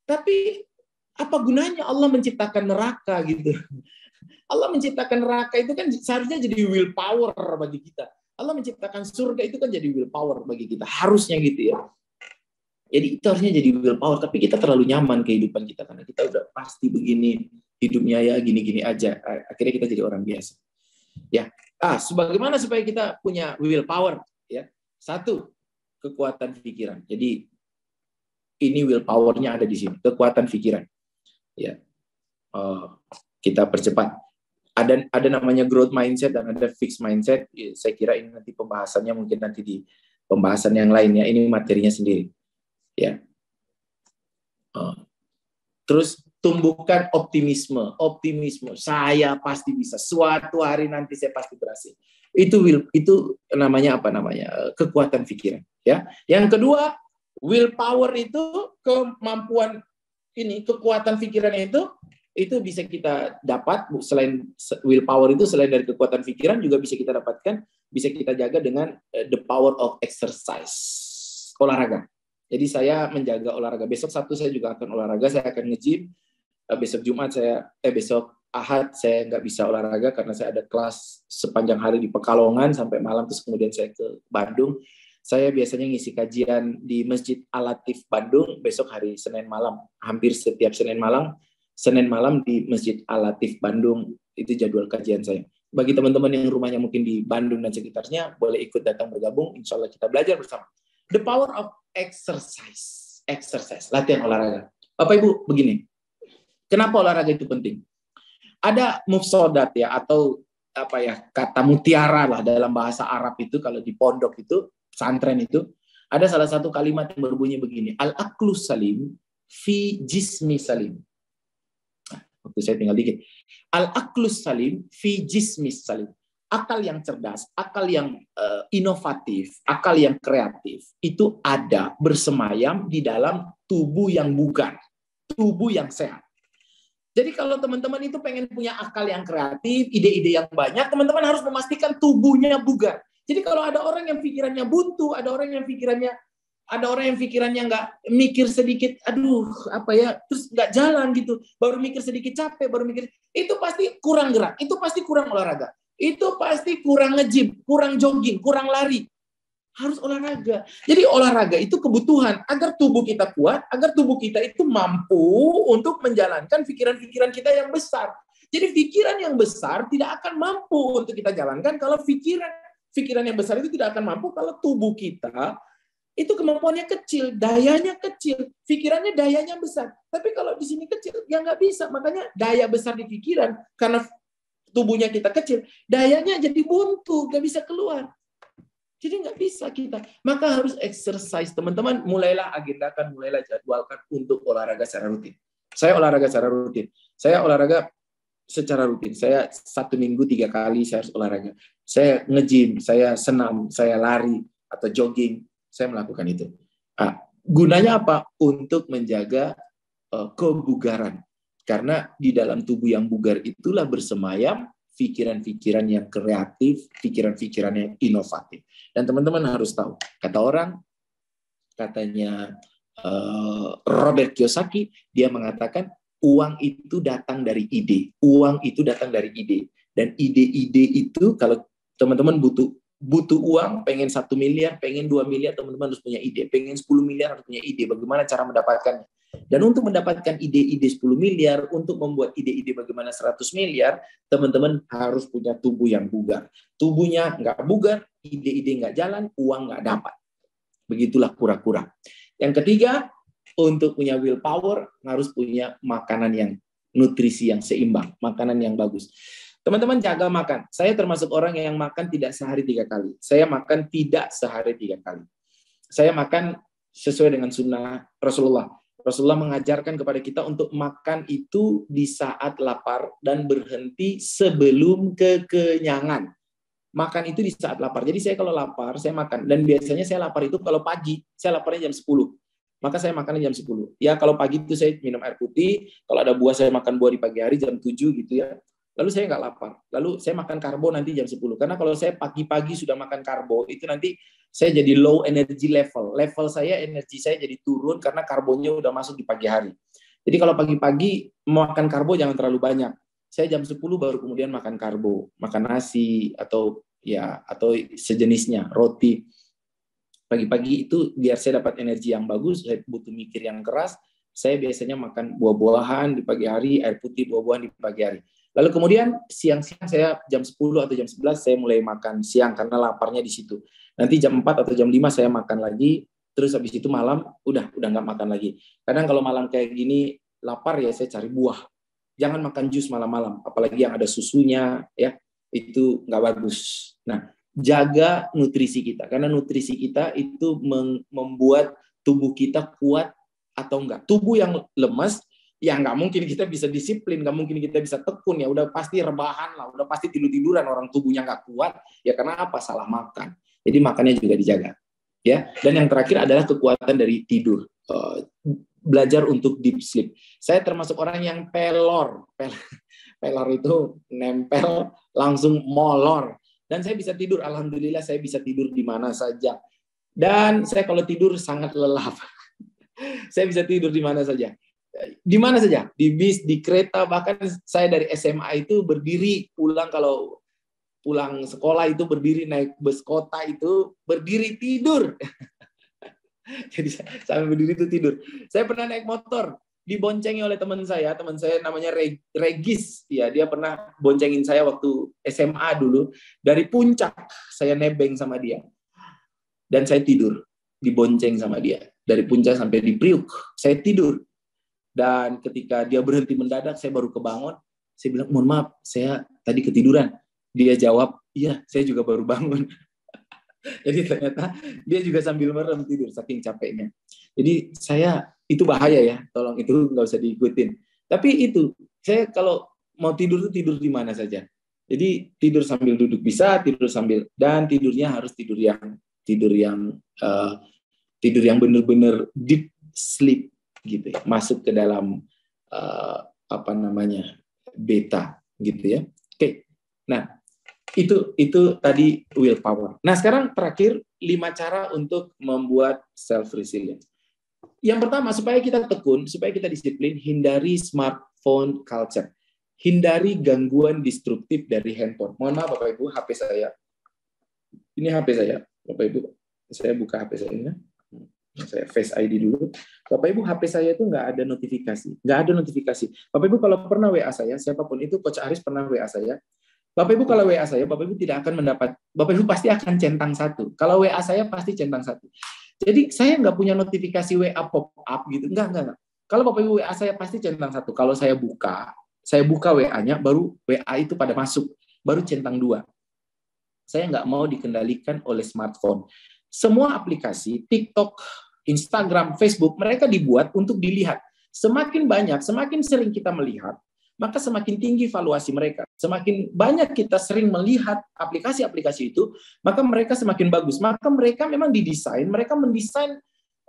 Tapi apa gunanya Allah menciptakan neraka gitu? Allah menciptakan neraka itu kan seharusnya jadi willpower bagi kita. Allah menciptakan surga itu kan jadi willpower bagi kita. Harusnya gitu ya. Jadi itu harusnya jadi willpower, tapi kita terlalu nyaman kehidupan kita karena kita udah pasti begini hidupnya ya gini-gini aja. Akhirnya kita jadi orang biasa. Ya, sebagaimana supaya kita punya willpower? Ya, satu, kekuatan pikiran. Jadi ini willpowernya ada di sini, kekuatan pikiran. Ya, kita percepat. Ada namanya growth mindset dan ada fixed mindset. Saya kira ini nanti pembahasannya mungkin nanti di pembahasan yang lainnya. Ini materinya sendiri. Ya. Terus tumbuhkan optimisme. Saya pasti bisa. Suatu hari nanti saya pasti berhasil. Itu namanya apa namanya? Kekuatan pikiran. Ya. Yang kedua, willpower itu kemampuan ini, kekuatan pikirannya itu bisa kita dapat selain willpower itu, selain dari kekuatan pikiran juga bisa kita dapatkan, bisa kita jaga dengan the power of exercise, olahraga. Jadi saya menjaga olahraga. Besok Sabtu saya juga akan olahraga, saya akan nge-gym. Besok Jumat besok Ahad saya nggak bisa olahraga karena saya ada kelas sepanjang hari di Pekalongan sampai malam, terus kemudian saya ke Bandung. Saya biasanya ngisi kajian di Masjid Al-Latif Bandung besok hari Senin malam. Hampir setiap Senin malam di Masjid Al-Latif Bandung, itu jadwal kajian saya. Bagi teman-teman yang rumahnya mungkin di Bandung dan sekitarnya, boleh ikut datang bergabung. Insya Allah kita belajar bersama. The power of exercise, latihan olahraga. Bapak Ibu, begini. Kenapa olahraga itu penting? Ada mufsodat ya, atau apa ya, kata mutiara lah dalam bahasa Arab itu, kalau di pondok itu, pesantren itu, ada salah satu kalimat yang berbunyi begini, al-aqlu salim fi jismi salim. Waktu saya tinggal dikit. Al-aqlu salim fi jismi salim. Akal yang cerdas, akal yang inovatif, akal yang kreatif, itu ada bersemayam di dalam tubuh yang bugar, tubuh yang sehat. Jadi kalau teman-teman itu pengen punya akal yang kreatif, ide-ide yang banyak, teman-teman harus memastikan tubuhnya bugar. Jadi kalau ada orang yang pikirannya buntu, ada orang yang pikirannya nggak mikir sedikit, terus nggak jalan gitu, baru mikir sedikit capek, itu pasti kurang gerak, itu pasti kurang olahraga. Itu pasti kurang nge-gym, kurang jogging, kurang lari. Harus olahraga. Jadi olahraga itu kebutuhan agar tubuh kita kuat, agar tubuh kita itu mampu untuk menjalankan pikiran-pikiran kita yang besar. Jadi pikiran yang besar tidak akan mampu untuk kita jalankan kalau pikiran yang besar itu tidak akan mampu kalau tubuh kita itu kemampuannya kecil, dayanya kecil, pikirannya dayanya besar. Tapi kalau di sini kecil, ya nggak bisa. Makanya daya besar di pikiran, karena tubuhnya kita kecil, dayanya jadi buntu, nggak bisa keluar. Jadi nggak bisa kita. Maka harus exercise. Teman-teman, mulailah jadwalkan untuk olahraga secara rutin. Saya olahraga secara rutin. Saya 1 minggu 3 kali saya harus olahraga. Saya nge-gym, saya senam, saya lari, atau jogging. Saya melakukan itu. Gunanya apa? Untuk menjaga kebugaran. Karena di dalam tubuh yang bugar itulah bersemayam pikiran-pikiran yang kreatif, pikiran-pikiran yang inovatif. Dan teman-teman harus tahu, katanya Robert Kiyosaki, dia mengatakan uang itu datang dari ide. Uang itu datang dari ide. Dan ide-ide itu kalau teman-teman butuh uang, pengen 1 miliar, pengen 2 miliar, teman-teman harus punya ide. Pengen 10 miliar harus punya ide. Bagaimana cara mendapatkannya? Dan untuk mendapatkan ide-ide 10 miliar, untuk membuat ide-ide bagaimana 100 miliar, teman-teman harus punya tubuh yang bugar. Tubuhnya nggak bugar, ide-ide nggak jalan, uang nggak dapat. Begitulah kura-kura. Yang ketiga, untuk punya willpower, harus punya makanan yang nutrisi yang seimbang, makanan yang bagus. Teman-teman jaga makan. Saya termasuk orang yang makan tidak sehari 3 kali. Saya makan tidak sehari 3 kali. Saya makan sesuai dengan sunnah Rasulullah. Rasulullah mengajarkan kepada kita untuk makan itu di saat lapar dan berhenti sebelum kekenyangan. Makan itu di saat lapar. Jadi saya kalau lapar, saya makan. Dan biasanya saya lapar itu kalau pagi. Saya laparnya jam 10. Maka saya makannya jam 10. Ya kalau pagi itu saya minum air putih. Kalau ada buah, saya makan buah di pagi hari jam 7 gitu ya. Lalu saya nggak lapar. Lalu saya makan karbo nanti jam 10. Karena kalau saya pagi-pagi sudah makan karbo, itu nanti saya jadi low energy level. Level saya, energi saya jadi turun karena karbonya udah masuk di pagi hari. Jadi kalau pagi-pagi makan karbo jangan terlalu banyak. Saya jam 10 baru kemudian makan karbo. Makan nasi atau sejenisnya, roti. Pagi-pagi itu biar saya dapat energi yang bagus, saya butuh mikir yang keras. Saya biasanya makan buah-buahan di pagi hari, air putih, buah-buahan di pagi hari. Lalu kemudian siang-siang saya jam 10 atau jam 11 saya mulai makan siang karena laparnya di situ. Nanti jam 4 atau jam 5 saya makan lagi, terus habis itu malam udah nggak makan lagi. Kadang kalau malam kayak gini lapar ya saya cari buah. Jangan makan jus malam-malam, apalagi yang ada susunya ya, itu nggak bagus. Nah, jaga nutrisi kita karena nutrisi kita itu membuat tubuh kita kuat atau enggak. Tubuh yang lemas ya nggak mungkin kita bisa disiplin, nggak mungkin kita bisa tekun, ya udah pasti rebahan lah, udah pasti tidur-tiduran, orang tubuhnya nggak kuat, ya karena apa? Salah makan. Jadi makannya juga dijaga. Ya. Dan yang terakhir adalah kekuatan dari tidur. Belajar untuk deep sleep. Saya termasuk orang yang pelor. Pelor itu nempel langsung molor. Dan saya bisa tidur, alhamdulillah saya bisa tidur di mana saja. Dan saya kalau tidur sangat lelap. Saya bisa tidur di mana saja. Di mana saja, di bis, di kereta, bahkan saya dari SMA itu berdiri pulang, kalau pulang sekolah itu berdiri, naik bus kota itu berdiri tidur. Jadi sampai berdiri itu tidur. Saya pernah naik motor, diboncengi oleh teman saya namanya Regis, ya dia pernah boncengin saya waktu SMA dulu, dari Puncak saya nebeng sama dia. Dan saya tidur, dibonceng sama dia. Dari Puncak sampai di Priuk, saya tidur. Dan ketika dia berhenti mendadak, saya baru kebangun. Saya bilang, mohon maaf, saya tadi ketiduran. Dia jawab, iya, saya juga baru bangun. Jadi ternyata dia juga sambil merem tidur, saking capeknya. Jadi itu bahaya ya, tolong itu nggak usah diikutin. Tapi itu, saya kalau mau tidur itu tidur di mana saja. Jadi tidur sambil duduk bisa, tidur sambil, dan tidurnya harus tidur yang benar-benar deep sleep. Gitu ya, masuk ke dalam beta gitu ya. Oke. Nah, itu tadi willpower. Nah, sekarang terakhir 5 cara untuk membuat self resilient. Yang pertama, supaya kita tekun, supaya kita disiplin, hindari smartphone culture. Hindari gangguan destruktif dari handphone. Mohon maaf Bapak Ibu, HP saya. Ini HP saya. Bapak Ibu, saya buka HP saya. Saya Face ID dulu. Bapak Ibu, HP saya itu nggak ada notifikasi. Nggak ada notifikasi. Bapak Ibu kalau pernah WA saya, siapapun itu, Coach Aris pernah WA saya. Bapak Ibu kalau WA saya, Bapak Ibu tidak akan mendapat, Bapak Ibu pasti akan centang 1. Kalau WA saya pasti centang 1. Jadi saya nggak punya notifikasi WA pop-up gitu. Nggak. Kalau Bapak Ibu WA saya pasti centang 1. Kalau saya buka WA-nya, baru WA itu pada masuk. Baru centang 2. Saya nggak mau dikendalikan oleh smartphone. Semua aplikasi, TikTok, Instagram, Facebook, mereka dibuat untuk dilihat. Semakin banyak, semakin sering kita melihat, maka semakin tinggi valuasi mereka. Semakin banyak kita sering melihat aplikasi-aplikasi itu, maka mereka semakin bagus. Maka mereka memang mereka mendesain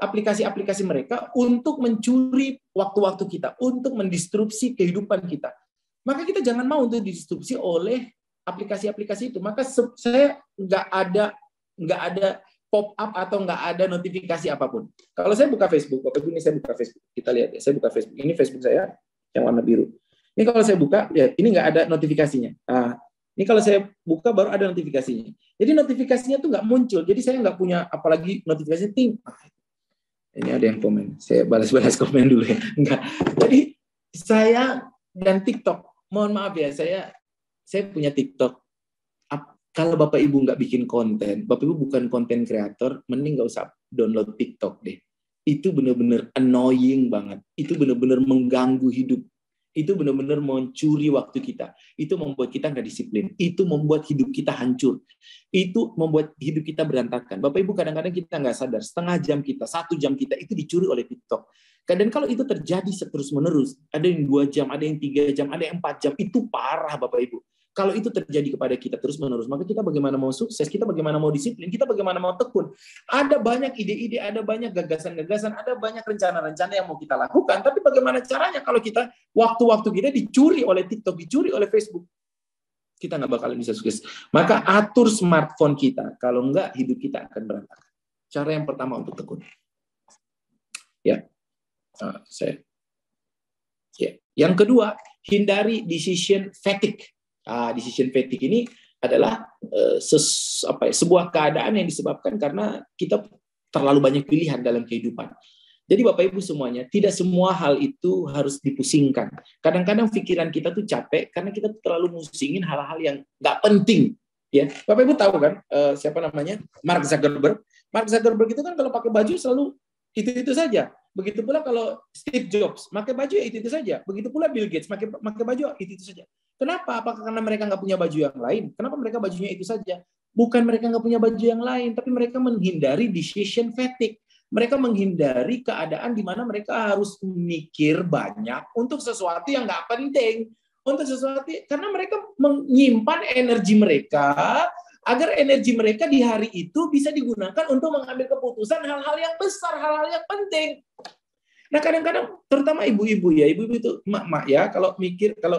aplikasi-aplikasi mereka untuk mencuri waktu-waktu kita, untuk mendistrupsi kehidupan kita. Maka kita jangan mau untuk didistrupsi oleh aplikasi-aplikasi itu. Maka saya nggak ada pop up atau nggak ada notifikasi apapun. Kalau saya buka Facebook, Bapak Ibu, ini saya buka Facebook. Kita lihat ya, saya buka Facebook. Ini Facebook saya yang warna biru. Ini kalau saya buka, lihat, ini nggak ada notifikasinya. Nah, ini kalau saya buka baru ada notifikasinya. Jadi notifikasinya tuh nggak muncul. Jadi saya nggak punya apalagi notifikasi ting. Ini ada yang komen. Saya balas-balas komen dulu ya. Enggak. Jadi saya dan TikTok, mohon maaf ya, saya punya TikTok. Kalau Bapak Ibu nggak bikin konten, Bapak Ibu bukan konten kreator, mending nggak usah download TikTok deh. Itu benar-benar annoying banget. Itu benar-benar mengganggu hidup. Itu benar-benar mencuri waktu kita. Itu membuat kita nggak disiplin. Itu membuat hidup kita hancur. Itu membuat hidup kita berantakan. Bapak Ibu kadang-kadang kita nggak sadar, setengah jam kita, 1 jam kita itu dicuri oleh TikTok. Dan kalau itu terjadi terus-menerus, ada yang 2 jam, ada yang 3 jam, ada yang 4 jam, itu parah Bapak Ibu. Kalau itu terjadi kepada kita terus-menerus, maka kita bagaimana mau sukses, kita bagaimana mau disiplin, kita bagaimana mau tekun. Ada banyak ide-ide, ada banyak gagasan-gagasan, ada banyak rencana-rencana yang mau kita lakukan, tapi bagaimana caranya kalau kita, waktu-waktu kita dicuri oleh TikTok, dicuri oleh Facebook, kita nggak bakalan bisa sukses. Maka atur smartphone kita, kalau enggak hidup kita akan berantakan. Cara yang pertama untuk tekun. Ya, Yang kedua, hindari decision fatigue. Decision fatigue ini adalah sebuah keadaan yang disebabkan karena kita terlalu banyak pilihan dalam kehidupan. Jadi Bapak Ibu semuanya, tidak semua hal itu harus dipusingkan. Kadang-kadang pikiran kita tuh capek karena kita terlalu musingin hal-hal yang nggak penting. Ya, Bapak Ibu tahu kan siapa namanya? Mark Zuckerberg. Mark Zuckerberg itu kan kalau pakai baju selalu itu saja. Begitu pula kalau Steve Jobs pakai baju ya itu saja. Begitu pula Bill Gates pakai baju itu saja. Kenapa? Apakah karena mereka nggak punya baju yang lain? Kenapa mereka bajunya itu saja? Bukan mereka nggak punya baju yang lain, tapi mereka menghindari decision fatigue. Mereka menghindari keadaan di mana mereka harus mikir banyak untuk sesuatu yang nggak penting. Untuk sesuatu, karena mereka menyimpan energi mereka, agar energi mereka di hari itu bisa digunakan untuk mengambil keputusan hal-hal yang besar, hal-hal yang penting. Nah kadang-kadang, terutama ibu-ibu ya, ibu-ibu itu mak-mak ya, kalau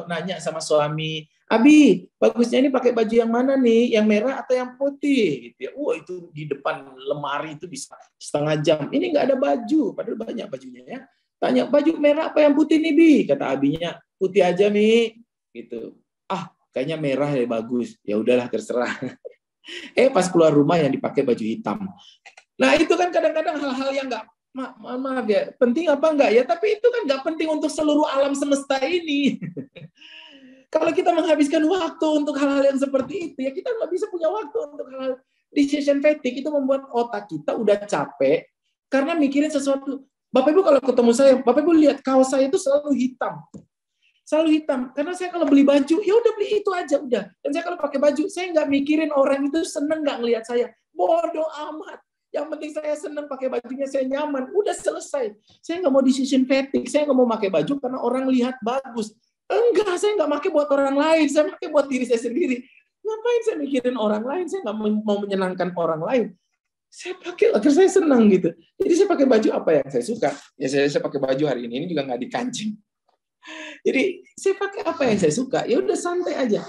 nanya sama suami, Abi, bagusnya ini pakai baju yang mana nih, yang merah atau yang putih? Gitu ya. Itu di depan lemari itu bisa setengah jam. Ini nggak ada baju, padahal banyak bajunya ya. Tanya, baju merah apa yang putih nih, Bi? Kata abinya, putih aja, Mi. Gitu. Kayaknya merah ya bagus. Ya udahlah, terserah. Pas keluar rumah yang dipakai baju hitam. Nah itu kan kadang-kadang hal-hal yang nggak, maaf ya, penting apa enggak ya, tapi itu kan nggak penting untuk seluruh alam semesta ini. Kalau kita menghabiskan waktu untuk hal-hal yang seperti itu, ya kita nggak bisa punya waktu untuk hal-hal decision fatigue. Itu membuat otak kita udah capek karena mikirin sesuatu. Bapak Ibu kalau ketemu saya, Bapak Ibu lihat kaos saya itu selalu hitam. Selalu hitam. Karena saya kalau beli baju, ya udah beli itu aja, udah. Dan saya kalau pakai baju, saya nggak mikirin orang itu seneng nggak ngelihat saya. Bodoh amat. Yang penting saya senang pakai bajunya, saya nyaman. Udah selesai. Saya nggak mau decision fatigue. Saya nggak mau pakai baju karena orang lihat bagus. Enggak, saya nggak pakai buat orang lain. Saya pakai buat diri saya sendiri. Ngapain saya mikirin orang lain? Saya nggak mau menyenangkan orang lain. Saya pakai agar saya senang gitu. Jadi saya pakai baju apa yang saya suka. Ya saya pakai baju hari ini juga nggak dikancing. Jadi saya pakai apa yang saya suka. Ya udah santai aja.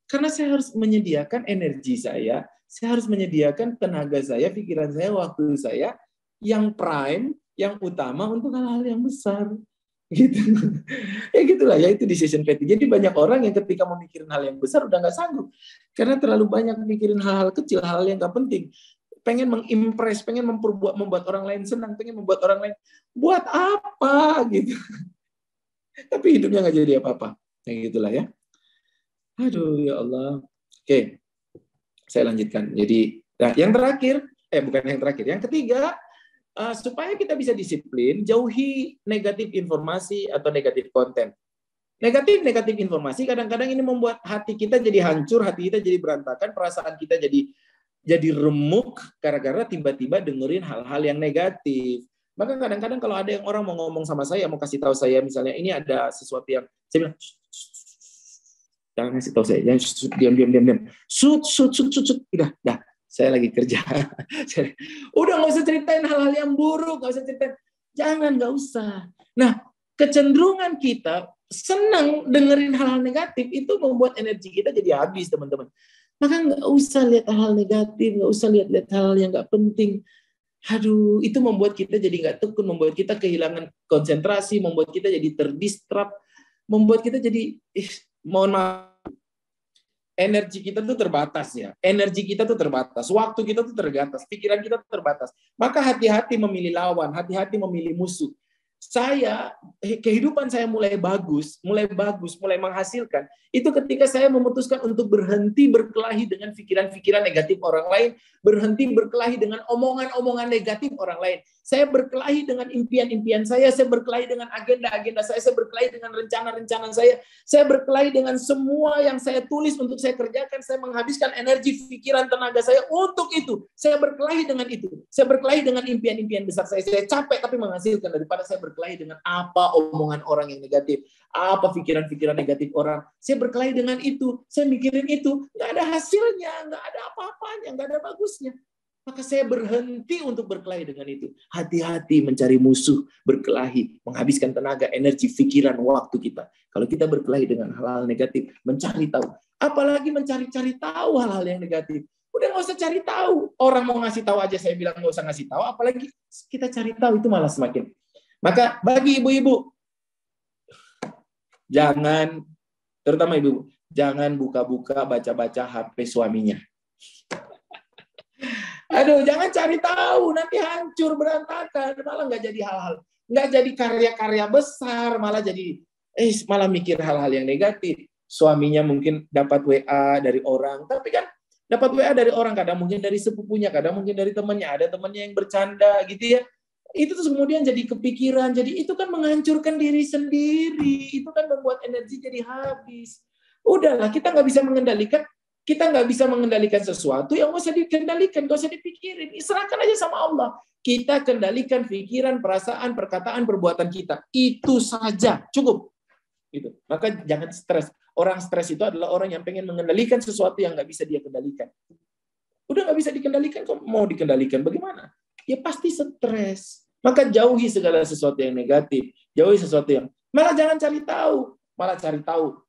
Karena saya harus menyediakan energi saya harus menyediakan tenaga saya, pikiran saya, waktu saya yang prime, yang utama untuk hal-hal yang besar. Gitu. Ya gitulah, ya itu decision fatigue. Jadi banyak orang yang ketika memikirin hal yang besar udah nggak sanggup. Karena terlalu banyak mikirin hal-hal kecil, hal-hal yang nggak penting. Pengen mengimpress, pengen membuat orang lain senang, pengen membuat orang lain, buat apa gitu. Tapi hidupnya nggak jadi apa-apa. Ya gitulah ya. Aduh ya Allah. Oke. Saya lanjutkan. Jadi, yang terakhir, bukan yang terakhir, yang ketiga, supaya kita bisa disiplin, jauhi negatif informasi atau negatif konten. Negatif informasi kadang-kadang ini membuat hati kita jadi hancur, hati kita jadi berantakan, perasaan kita jadi remuk gara-gara tiba-tiba dengerin hal-hal yang negatif. Maka kadang-kadang kalau ada yang orang mau ngomong sama saya, mau kasih tahu saya misalnya ini ada sesuatu yang saya bilang, jangan kasih tahu saya, jangan diam. Sut. Udah, saya lagi kerja. Udah nggak usah ceritain hal-hal yang buruk, nggak usah ceritain. Nggak usah. Nah, kecenderungan kita senang dengerin hal-hal negatif itu membuat energi kita jadi habis, teman-teman. Maka nggak usah lihat hal negatif, nggak usah lihat hal yang nggak penting. Aduh, itu membuat kita jadi nggak tekun, membuat kita kehilangan konsentrasi, membuat kita jadi terdistrap, membuat kita jadi, mohon maaf, energi kita tuh terbatas ya. Energi kita tuh terbatas, waktu kita tuh terbatas, pikiran kita tuh terbatas. Maka hati-hati memilih lawan, hati-hati memilih musuh. Kehidupan saya mulai bagus, mulai menghasilkan. Itu ketika saya memutuskan untuk berhenti berkelahi dengan pikiran-pikiran negatif orang lain, berhenti berkelahi dengan omongan-omongan negatif orang lain. Saya berkelahi dengan impian-impian saya berkelahi dengan agenda-agenda saya berkelahi dengan rencana-rencana saya berkelahi dengan semua yang saya tulis untuk saya kerjakan, saya menghabiskan energi, pikiran, tenaga saya untuk itu. Saya berkelahi dengan itu. Saya berkelahi dengan impian-impian besar saya. Saya capek tapi menghasilkan daripada saya berkelahi dengan apa omongan orang yang negatif, apa pikiran-pikiran negatif orang. Saya berkelahi dengan itu, saya mikirin itu, nggak ada hasilnya, nggak ada apa-apanya, nggak ada bagusnya. Maka saya berhenti untuk berkelahi dengan itu. Hati-hati mencari musuh, berkelahi, menghabiskan tenaga, energi, pikiran, waktu kita. Kalau kita berkelahi dengan hal-hal negatif, mencari tahu. Apalagi mencari-cari tahu hal-hal yang negatif. Udah nggak usah cari tahu. Orang mau ngasih tahu aja saya bilang nggak usah ngasih tahu. Apalagi kita cari tahu, itu malah semakin. Maka bagi ibu-ibu, jangan, terutama ibu, jangan buka-buka, baca-baca HP suaminya. Aduh, jangan cari tahu, nanti hancur, berantakan, malah nggak jadi hal-hal, nggak jadi karya-karya besar, malah jadi, malah mikir hal-hal yang negatif. Suaminya mungkin dapat WA dari orang, tapi kan dapat WA dari orang, kadang mungkin dari sepupunya, kadang mungkin dari temannya, ada temannya yang bercanda, gitu ya. Itu terus kemudian jadi kepikiran, jadi itu kan menghancurkan diri sendiri, itu kan membuat energi jadi habis. Udahlah, kita nggak bisa mengendalikan sesuatu yang nggak usah dikendalikan, nggak usah dipikirin. Serahkan aja sama Allah. Kita kendalikan pikiran, perasaan, perkataan, perbuatan kita. Itu saja, cukup. Gitu. Maka jangan stres. Orang stres itu adalah orang yang pengen mengendalikan sesuatu yang nggak bisa dia kendalikan. Udah nggak bisa dikendalikan, kok mau dikendalikan? Bagaimana? Ya pasti stres. Maka jauhi segala sesuatu yang negatif. Jauhi sesuatu yang... Malah jangan cari tahu. Malah cari tahu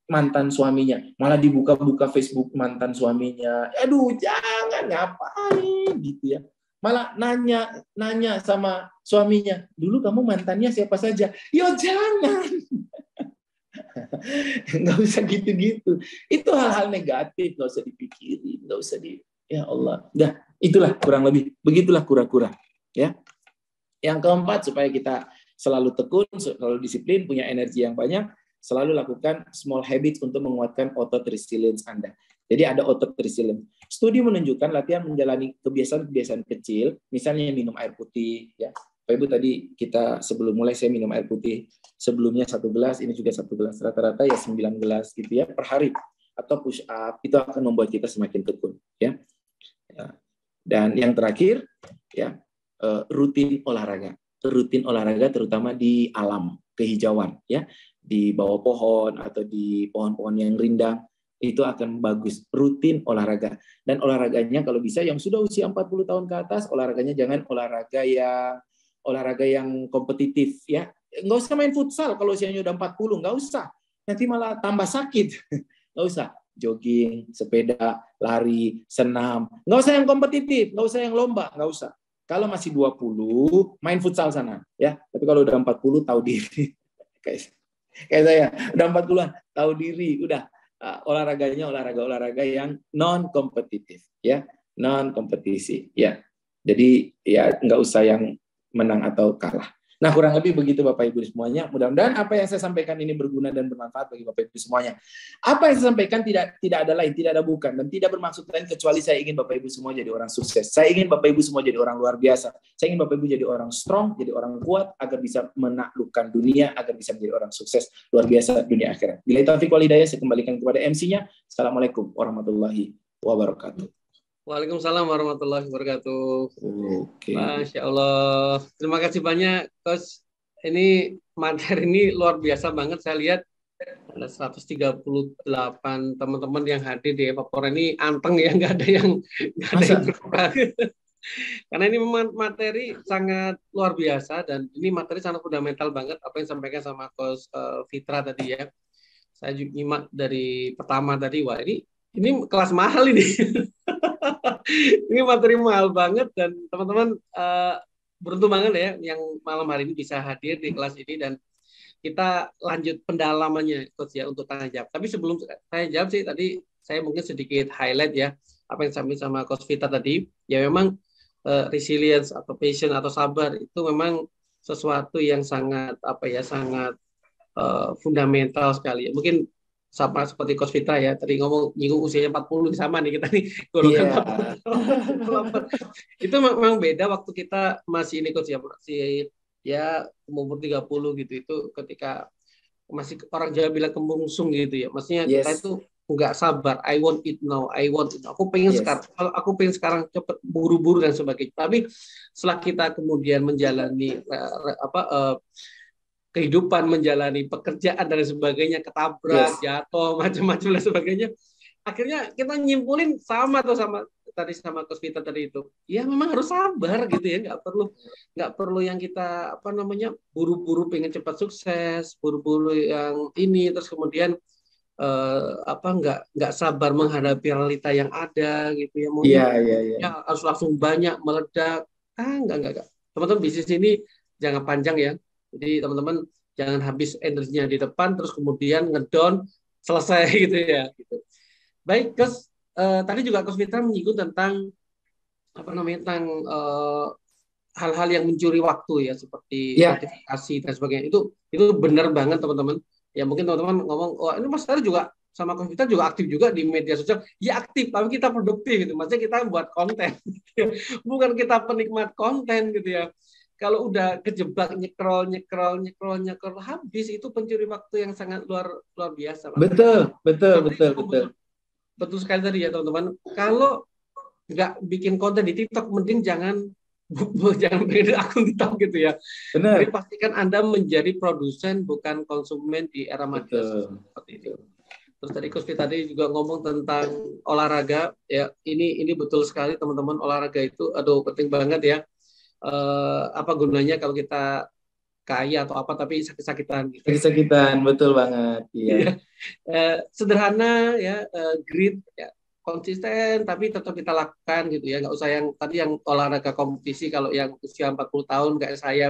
mantan suaminya, malah dibuka-buka Facebook mantan suaminya. Aduh, jangan, ngapain gitu ya. Malah nanya sama suaminya, dulu kamu mantannya siapa saja? Yo jangan. Nggak usah gitu-gitu. Itu hal-hal negatif, nggak usah dipikirin, nggak usah ya Allah. Dah, itulah kurang lebih, begitulah kura-kura. Ya. Yang keempat, supaya kita selalu tekun, selalu disiplin, punya energi yang banyak, selalu lakukan small habits untuk menguatkan otot resilience Anda. Jadi ada otot resilience. Studi menunjukkan latihan menjalani kebiasaan-kebiasaan kecil, misalnya minum air putih. Ya, Pak Ibu tadi kita sebelum mulai saya minum air putih. Sebelumnya 1 gelas, ini juga 1 gelas. Rata-rata ya 9 gelas gitu ya per hari. Atau push up, itu akan membuat kita semakin tekun. Ya. Dan yang terakhir, ya rutin olahraga. Rutin olahraga terutama di alam, kehijauan. Ya. Di bawah pohon atau di pohon-pohon yang rindang, itu akan bagus. Rutin olahraga. Dan olahraganya kalau bisa yang sudah usia 40 tahun ke atas, olahraganya jangan olahraga yang kompetitif ya. Nggak usah main futsal kalau usianya udah 40, nggak usah. Nanti malah tambah sakit. Nggak usah. Jogging, sepeda, lari, senam. Nggak usah yang kompetitif, nggak usah yang lomba, nggak usah. Kalau masih 20, main futsal sana ya. Tapi kalau udah 40 tahu diri. Kayak saya udah 40-an, tahu diri, udah olahraganya olahraga yang non kompetitif ya, non kompetisi ya. Jadi ya nggak usah yang menang atau kalah. Nah, kurang lebih begitu Bapak Ibu semuanya. Mudah-mudahan apa yang saya sampaikan ini berguna dan bermanfaat bagi Bapak Ibu semuanya. Apa yang saya sampaikan tidak ada lain, tidak ada bukan, dan tidak bermaksud lain kecuali saya ingin Bapak Ibu semua jadi orang sukses. Saya ingin Bapak Ibu semua jadi orang luar biasa. Saya ingin Bapak Ibu jadi orang strong, jadi orang kuat, agar bisa menaklukkan dunia, agar bisa menjadi orang sukses luar biasa dunia akhirat. Bila taufiq wal hidayah, saya kembalikan kepada MC-nya. Assalamualaikum warahmatullahi wabarakatuh. Waalaikumsalam warahmatullahi wabarakatuh. Oke. Masya Allah. Terima kasih banyak, Coach. Ini materi ini luar biasa banget. Saya lihat ada 138 teman-teman yang hadir di Evapora ini anteng ya, nggak ada yang berubah. Karena ini materi sangat luar biasa dan ini materi sangat fundamental banget apa yang disampaikan sama Coach Fitra tadi ya. Saya juga nyimak dari pertama tadi, wah ini Ini kelas mahal ini. Ini materi mahal banget dan teman-teman beruntung banget ya yang malam hari ini bisa hadir di kelas ini dan kita lanjut pendalamannya Coach ya untuk tanya jawab. Tapi sebelum saya jawab sih tadi saya mungkin sedikit highlight ya apa yang disampaikan sama Coach Vita tadi. Ya memang resilience atau passion atau sabar itu memang sesuatu yang sangat apa ya sangat fundamental sekali. Mungkin sama seperti Coach Fitra ya, tadi ngomong nyinggung usianya 40 sama nih kita nih golongan 40. Itu memang beda waktu kita masih ini Coach ya, masih ya umur 30 gitu. Itu ketika masih orang Jawa bilang kembungsung gitu ya. Maksudnya kita itu nggak sabar, I want it now, I want it now. Aku pengen sekarang, aku pengen sekarang cepet buru-buru dan sebagainya. Tapi setelah kita kemudian menjalani kehidupan, menjalani pekerjaan dan sebagainya, ketabrak, jatuh, macam-macam dan sebagainya. Akhirnya kita nyimpulin sama tadi sama Coach Vita tadi itu. Ya memang harus sabar gitu ya, nggak perlu yang kita buru-buru pengen cepat sukses, buru-buru yang ini terus kemudian nggak sabar menghadapi realita yang ada gitu ya. Ya harus langsung banyak meledak. Enggak. Teman-teman bisnis ini jangan panjang ya. Jadi teman-teman jangan habis energinya di depan terus kemudian ngedown selesai gitu ya. Gitu. Baik, Coach. Tadi juga Coach Fitra menyinggung tentang tentang hal-hal yang mencuri waktu ya seperti notifikasi dan sebagainya. Itu benar banget teman-teman. Ya mungkin teman-teman ngomong, oh ini Mas Tari juga sama Coach Fitra juga aktif juga di media sosial. Ya aktif, tapi kita produktif gitu. Maksudnya kita buat konten. Bukan kita penikmat konten gitu ya. Kalau udah kejebak nyekrol habis itu pencuri waktu yang sangat luar biasa. Betul sekali tadi ya teman-teman. Kalau nggak bikin konten di TikTok, mending jangan bikin akun TikTok gitu ya. Benar. Jadi pastikan Anda menjadi produsen bukan konsumen di era media seperti ini. Terus tadi Coach tadi juga ngomong tentang olahraga ya. Ini betul sekali teman-teman, olahraga itu penting banget ya. Apa gunanya kalau kita kaya atau apa tapi sakit-sakitan gitu. Sakit-sakitan, betul banget. Iya. Sederhana ya, grit ya, konsisten tapi tetap kita lakukan gitu ya. Nggak usah yang tadi yang olahraga kompetisi kalau yang usia 40 tahun kayak saya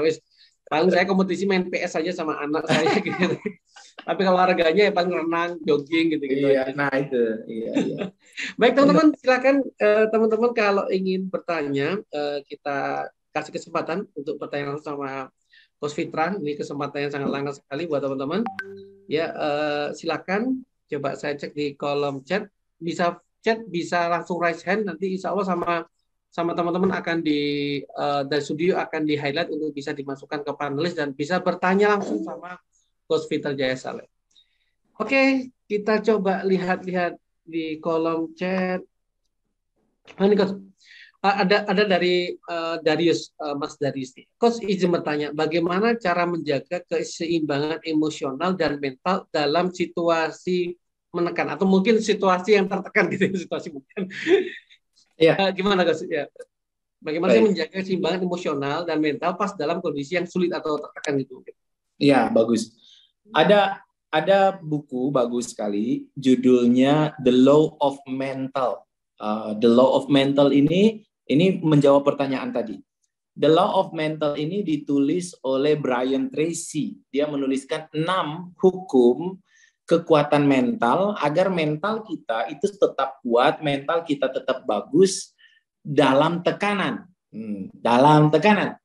paling saya kompetisi main PS saja sama anak saya gitu. Tapi kalau olahraganya ya paling renang, jogging gitu. Iya, nah itu. Iya. Baik teman-teman, silakan teman-teman kalau ingin bertanya kita kasih kesempatan untuk bertanya langsung sama Coach Fitra. Ini kesempatan yang sangat langka sekali buat teman-teman. Ya, silakan. Coba saya cek di kolom chat. Bisa chat, bisa langsung raise hand. Nanti insya Allah sama teman-teman akan dari studio akan di highlight untuk bisa dimasukkan ke panelis dan bisa bertanya langsung sama Coach Fitra Jayasale. Oke, kita coba lihat-lihat di kolom chat. Ini Coach. Ada dari Darius, Mas Darius. Coach izin bertanya, bagaimana cara menjaga keseimbangan emosional dan mental dalam situasi menekan atau mungkin situasi yang tertekan gitu, situasi bukan? Ya. Gimana Coach? Ya. Bagaimana sih menjaga keseimbangan emosional dan mental pas dalam kondisi yang sulit atau tertekan gitu? Iya, bagus. Ada buku bagus sekali, judulnya The Law of Mental. The Law of Mental ini menjawab pertanyaan tadi. The Law of Mental ini ditulis oleh Brian Tracy. Dia menuliskan 6 hukum kekuatan mental agar mental kita itu tetap kuat, mental kita tetap bagus dalam tekanan. Dalam tekanan.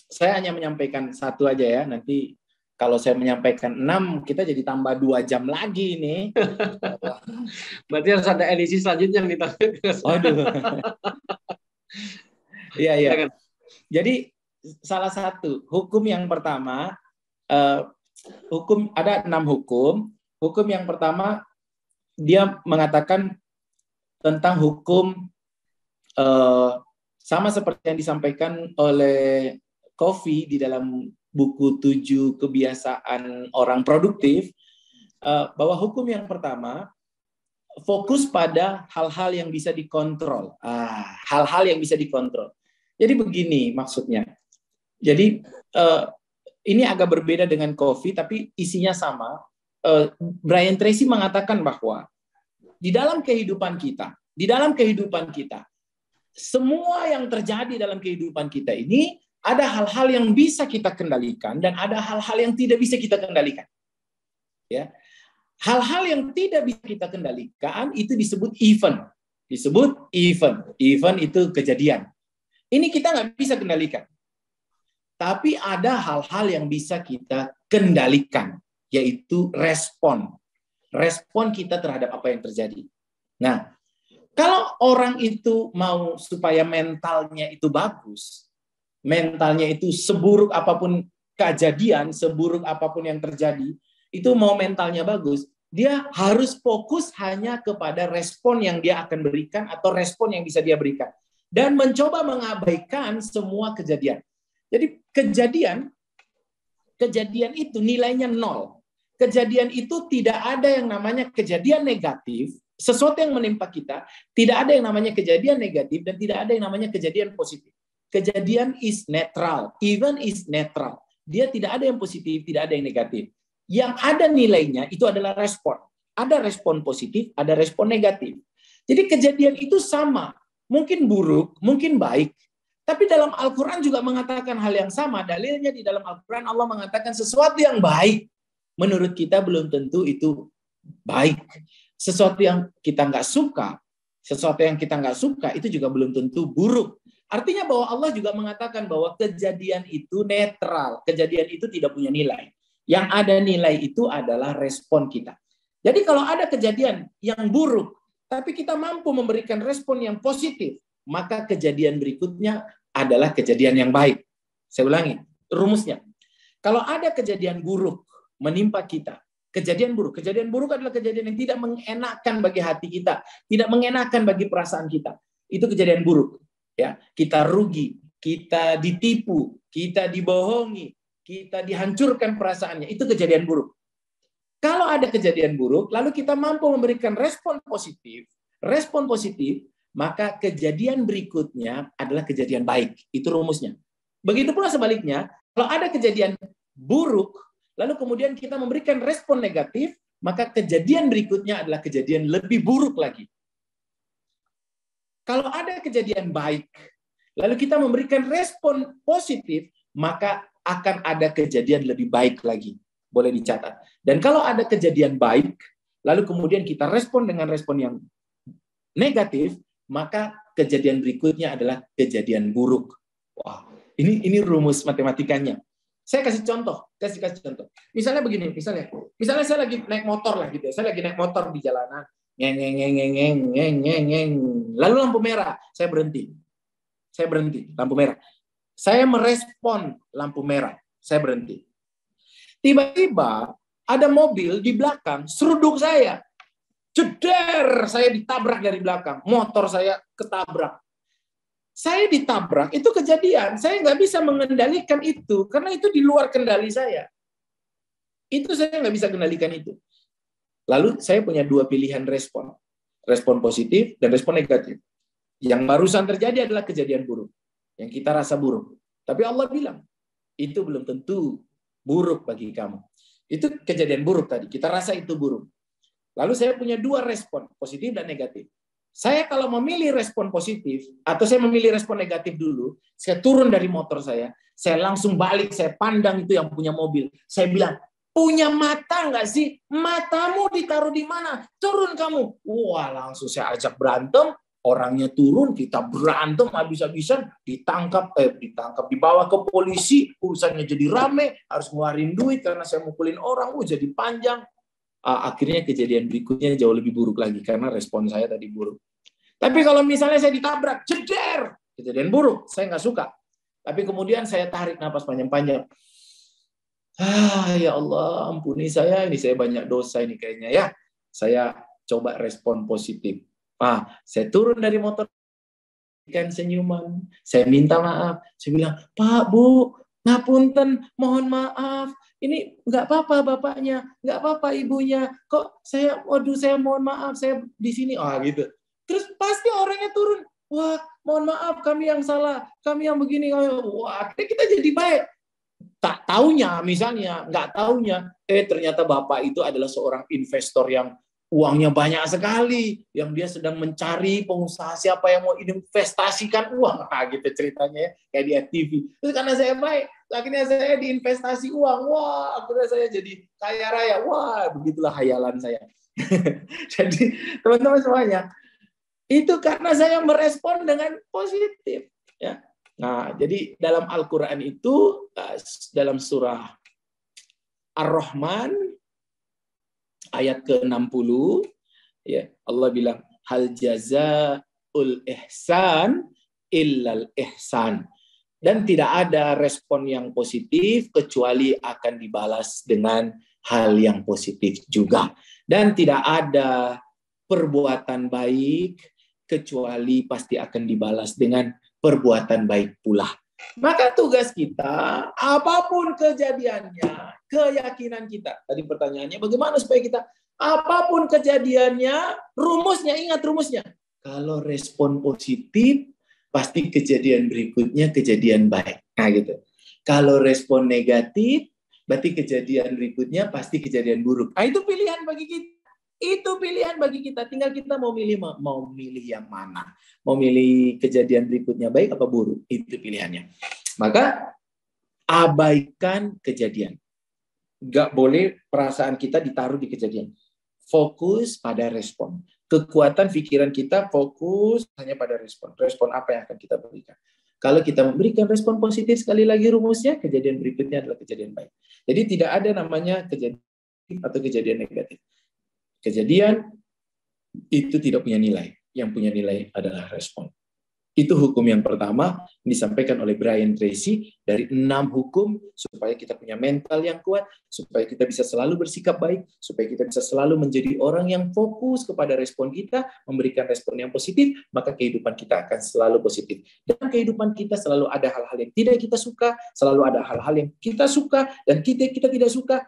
Saya hanya menyampaikan 1 aja ya, nanti kalau saya menyampaikan 6, kita jadi tambah 2 jam lagi nih. Berarti harus ada edisi selanjutnya nih. Waduh. Iya. Jadi salah satu hukum yang pertama, ada 6 hukum. Hukum yang pertama dia mengatakan tentang hukum sama seperti yang disampaikan oleh Covey di dalam buku 7 kebiasaan orang produktif, bahwa hukum yang pertama fokus pada hal-hal yang bisa dikontrol. Hal-hal yang bisa dikontrol. Jadi begini maksudnya. Jadi ini agak berbeda dengan Covey, tapi isinya sama. Brian Tracy mengatakan bahwa di dalam kehidupan kita, semua yang terjadi dalam kehidupan kita ini ada hal-hal yang bisa kita kendalikan dan ada hal-hal yang tidak bisa kita kendalikan. Ya. Hal-hal yang tidak bisa kita kendalikan itu disebut event. Event itu kejadian. Ini kita nggak bisa kendalikan. Tapi ada hal-hal yang bisa kita kendalikan, yaitu respon. Respon kita terhadap apa yang terjadi. Nah, kalau orang itu mau supaya mentalnya itu bagus, mentalnya itu seburuk apapun kejadian, seburuk apapun yang terjadi, itu mau mentalnya bagus, dia harus fokus hanya kepada respon yang dia akan berikan atau respon yang bisa dia berikan. Dan mencoba mengabaikan semua kejadian. Jadi kejadian itu nilainya 0. Kejadian itu tidak ada yang namanya kejadian negatif, sesuatu yang menimpa kita, tidak ada yang namanya kejadian negatif dan tidak ada yang namanya kejadian positif. Kejadian is netral, event is netral. Dia tidak ada yang positif, tidak ada yang negatif. Yang ada nilainya itu adalah respon. Ada respon positif, ada respon negatif. Jadi kejadian itu sama. Mungkin buruk, mungkin baik. Tapi dalam Al-Quran juga mengatakan hal yang sama. Dalilnya di dalam Al-Quran Allah mengatakan sesuatu yang baik. Menurut kita belum tentu itu baik. Sesuatu yang kita nggak suka, itu juga belum tentu buruk. Artinya bahwa Allah juga mengatakan bahwa kejadian itu netral. Kejadian itu tidak punya nilai. Yang ada nilai itu adalah respon kita. Jadi kalau ada kejadian yang buruk, tapi kita mampu memberikan respon yang positif, maka kejadian berikutnya adalah kejadian yang baik. Saya ulangi, rumusnya. Kalau ada kejadian buruk menimpa kita, kejadian buruk adalah kejadian yang tidak mengenakan bagi hati kita, tidak mengenakan bagi perasaan kita. Itu kejadian buruk. Ya, kita rugi, kita ditipu, kita dibohongi, kita dihancurkan perasaannya, itu kejadian buruk. Kalau ada kejadian buruk, lalu kita mampu memberikan respon positif, maka kejadian berikutnya adalah kejadian baik. Itu rumusnya. Begitu pula sebaliknya, kalau ada kejadian buruk, lalu kemudian kita memberikan respon negatif, maka kejadian berikutnya adalah kejadian lebih buruk lagi. Kalau ada kejadian baik, lalu kita memberikan respon positif, maka akan ada kejadian lebih baik lagi. Boleh dicatat. Dan kalau ada kejadian baik, lalu kemudian kita respon dengan respon yang negatif, maka kejadian berikutnya adalah kejadian buruk. Wah, ini rumus matematikanya. Saya kasih contoh. Misalnya begini, misalnya saya lagi naik motor lah gitu. Saya lagi naik motor di jalanan. Ngeng. Lalu lampu merah, saya berhenti. Lampu merah. Saya merespon lampu merah, saya berhenti. Tiba-tiba ada mobil di belakang seruduk saya. Jeder, saya ditabrak dari belakang. Motor saya ketabrak. Saya ditabrak, itu kejadian. Saya nggak bisa mengendalikan itu, karena itu di luar kendali saya. Itu saya nggak bisa kendalikan itu. Lalu saya punya dua pilihan respon. Respon positif dan respon negatif. Yang barusan terjadi adalah kejadian buruk. Yang kita rasa buruk. Tapi Allah bilang, itu belum tentu buruk bagi kamu. Itu kejadian buruk tadi. Kita rasa itu buruk. Lalu saya punya dua respon, positif dan negatif. Saya kalau memilih respon positif, atau saya memilih respon negatif dulu, saya turun dari motor saya langsung balik, saya pandang itu yang punya mobil. Saya bilang, punya mata nggak sih? Matamu ditaruh di mana? Turun kamu. Wah, langsung saya ajak berantem. Orangnya turun, kita berantem habis-habisan, ditangkap, dibawa ke polisi, urusannya jadi rame, harus ngeluarin duit karena saya mukulin orang, jadi panjang. Akhirnya kejadian berikutnya jauh lebih buruk lagi karena respon saya tadi buruk. Tapi kalau misalnya saya ditabrak, jeder, kejadian buruk, saya nggak suka. Tapi kemudian saya tarik napas panjang-panjang. Ya Allah, ampuni saya, ini saya banyak dosa ini kayaknya ya. Saya coba respon positif. Saya turun dari motor, kan senyuman, saya minta maaf, saya bilang, Pak, Bu, ngapunten, mohon maaf, ini nggak apa-apa bapaknya, nggak apa-apa ibunya, kok saya mohon maaf, saya di sini, gitu. Terus pasti orangnya turun, wah, mohon maaf, kami yang salah, kami yang begini, wah, kita jadi baik. Tak taunya, misalnya, nggak taunya, ternyata bapak itu adalah seorang investor yang uangnya banyak sekali, yang dia sedang mencari pengusaha siapa yang mau investasikan uang, nah, gitu ceritanya ya, kayak di FTV. Terus karena saya baik, akhirnya saya diinvestasi uang, wah, akhirnya saya jadi kaya raya, wah, begitulah hayalan saya. Jadi teman-teman semuanya, itu karena saya merespon dengan positif, ya. Nah, jadi dalam Al-Quran itu dalam surah Ar-Rahman ayat ke-60, ya, Allah bilang hal jazaul ihsan illal ihsan. Dan tidak ada respon yang positif kecuali akan dibalas dengan hal yang positif juga. Dan tidak ada perbuatan baik kecuali pasti akan dibalas dengan perbuatan baik pula. Maka tugas kita, apapun kejadiannya, keyakinan kita. Tadi pertanyaannya, bagaimana supaya kita, apapun kejadiannya, rumusnya, ingat rumusnya. Kalau respon positif, pasti kejadian berikutnya kejadian baik. Nah gitu. Kalau respon negatif, berarti kejadian berikutnya pasti kejadian buruk. Nah itu pilihan bagi kita. Itu pilihan bagi kita. Tinggal kita mau milih yang mana. Mau milih kejadian berikutnya baik apa buruk. Itu pilihannya. Maka abaikan kejadian. Gak boleh perasaan kita ditaruh di kejadian. Fokus pada respon. Kekuatan pikiran kita fokus hanya pada respon. Respon apa yang akan kita berikan. Kalau kita memberikan respon positif, sekali lagi rumusnya, kejadian berikutnya adalah kejadian baik. Jadi tidak ada namanya kejadian atau kejadian negatif. Kejadian itu tidak punya nilai. Yang punya nilai adalah respon. Itu hukum yang pertama disampaikan oleh Brian Tracy dari 6 hukum supaya kita punya mental yang kuat, supaya kita bisa selalu bersikap baik, supaya kita bisa selalu menjadi orang yang fokus kepada respon kita, memberikan respon yang positif, maka kehidupan kita akan selalu positif. Dalam kehidupan kita selalu ada hal-hal yang tidak kita suka, selalu ada hal-hal yang kita suka dan kita tidak suka.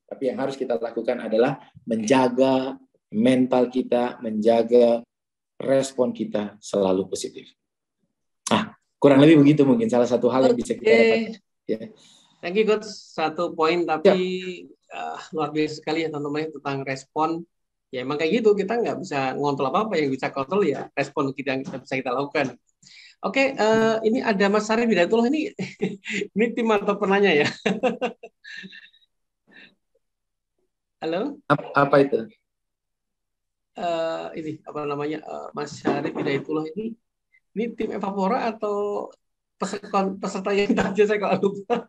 Tapi yang harus kita lakukan adalah menjaga mental kita, menjaga respon kita selalu positif. Kurang lebih begitu mungkin salah satu hal yang bisa kita dapatkan. Ya. Thank you, Coach. Satu poin tapi luar biasa sekali ya teman-teman tentang respon. Ya emang kayak gitu, kita nggak bisa ngontrol apa-apa, yang bisa kontrol ya respon kita yang bisa kita lakukan. Oke, ini ada Mas Syarif Hidayatullah ini ini tim atau penanya ya? Halo? Apa itu? Ini apa namanya Mas Syarif Hidayatullah ini tim Evapora atau peserta yang tadi saya kalau lupa.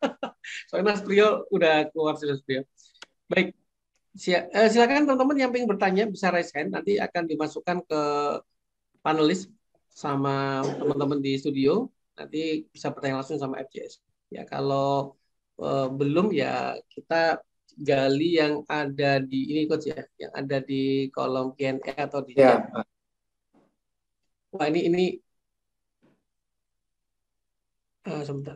Soalnya Mas Priyo udah keluar sudah Priyo. Baik, silakan teman-teman yang ingin bertanya bisa raise hand, nanti akan dimasukkan ke panelis sama teman-teman di studio, nanti bisa bertanya langsung sama FJS. Ya kalau belum ya kita gali yang ada di ini Coach ya, yang ada di kolom Q&A atau di chat. Wah ini sebentar.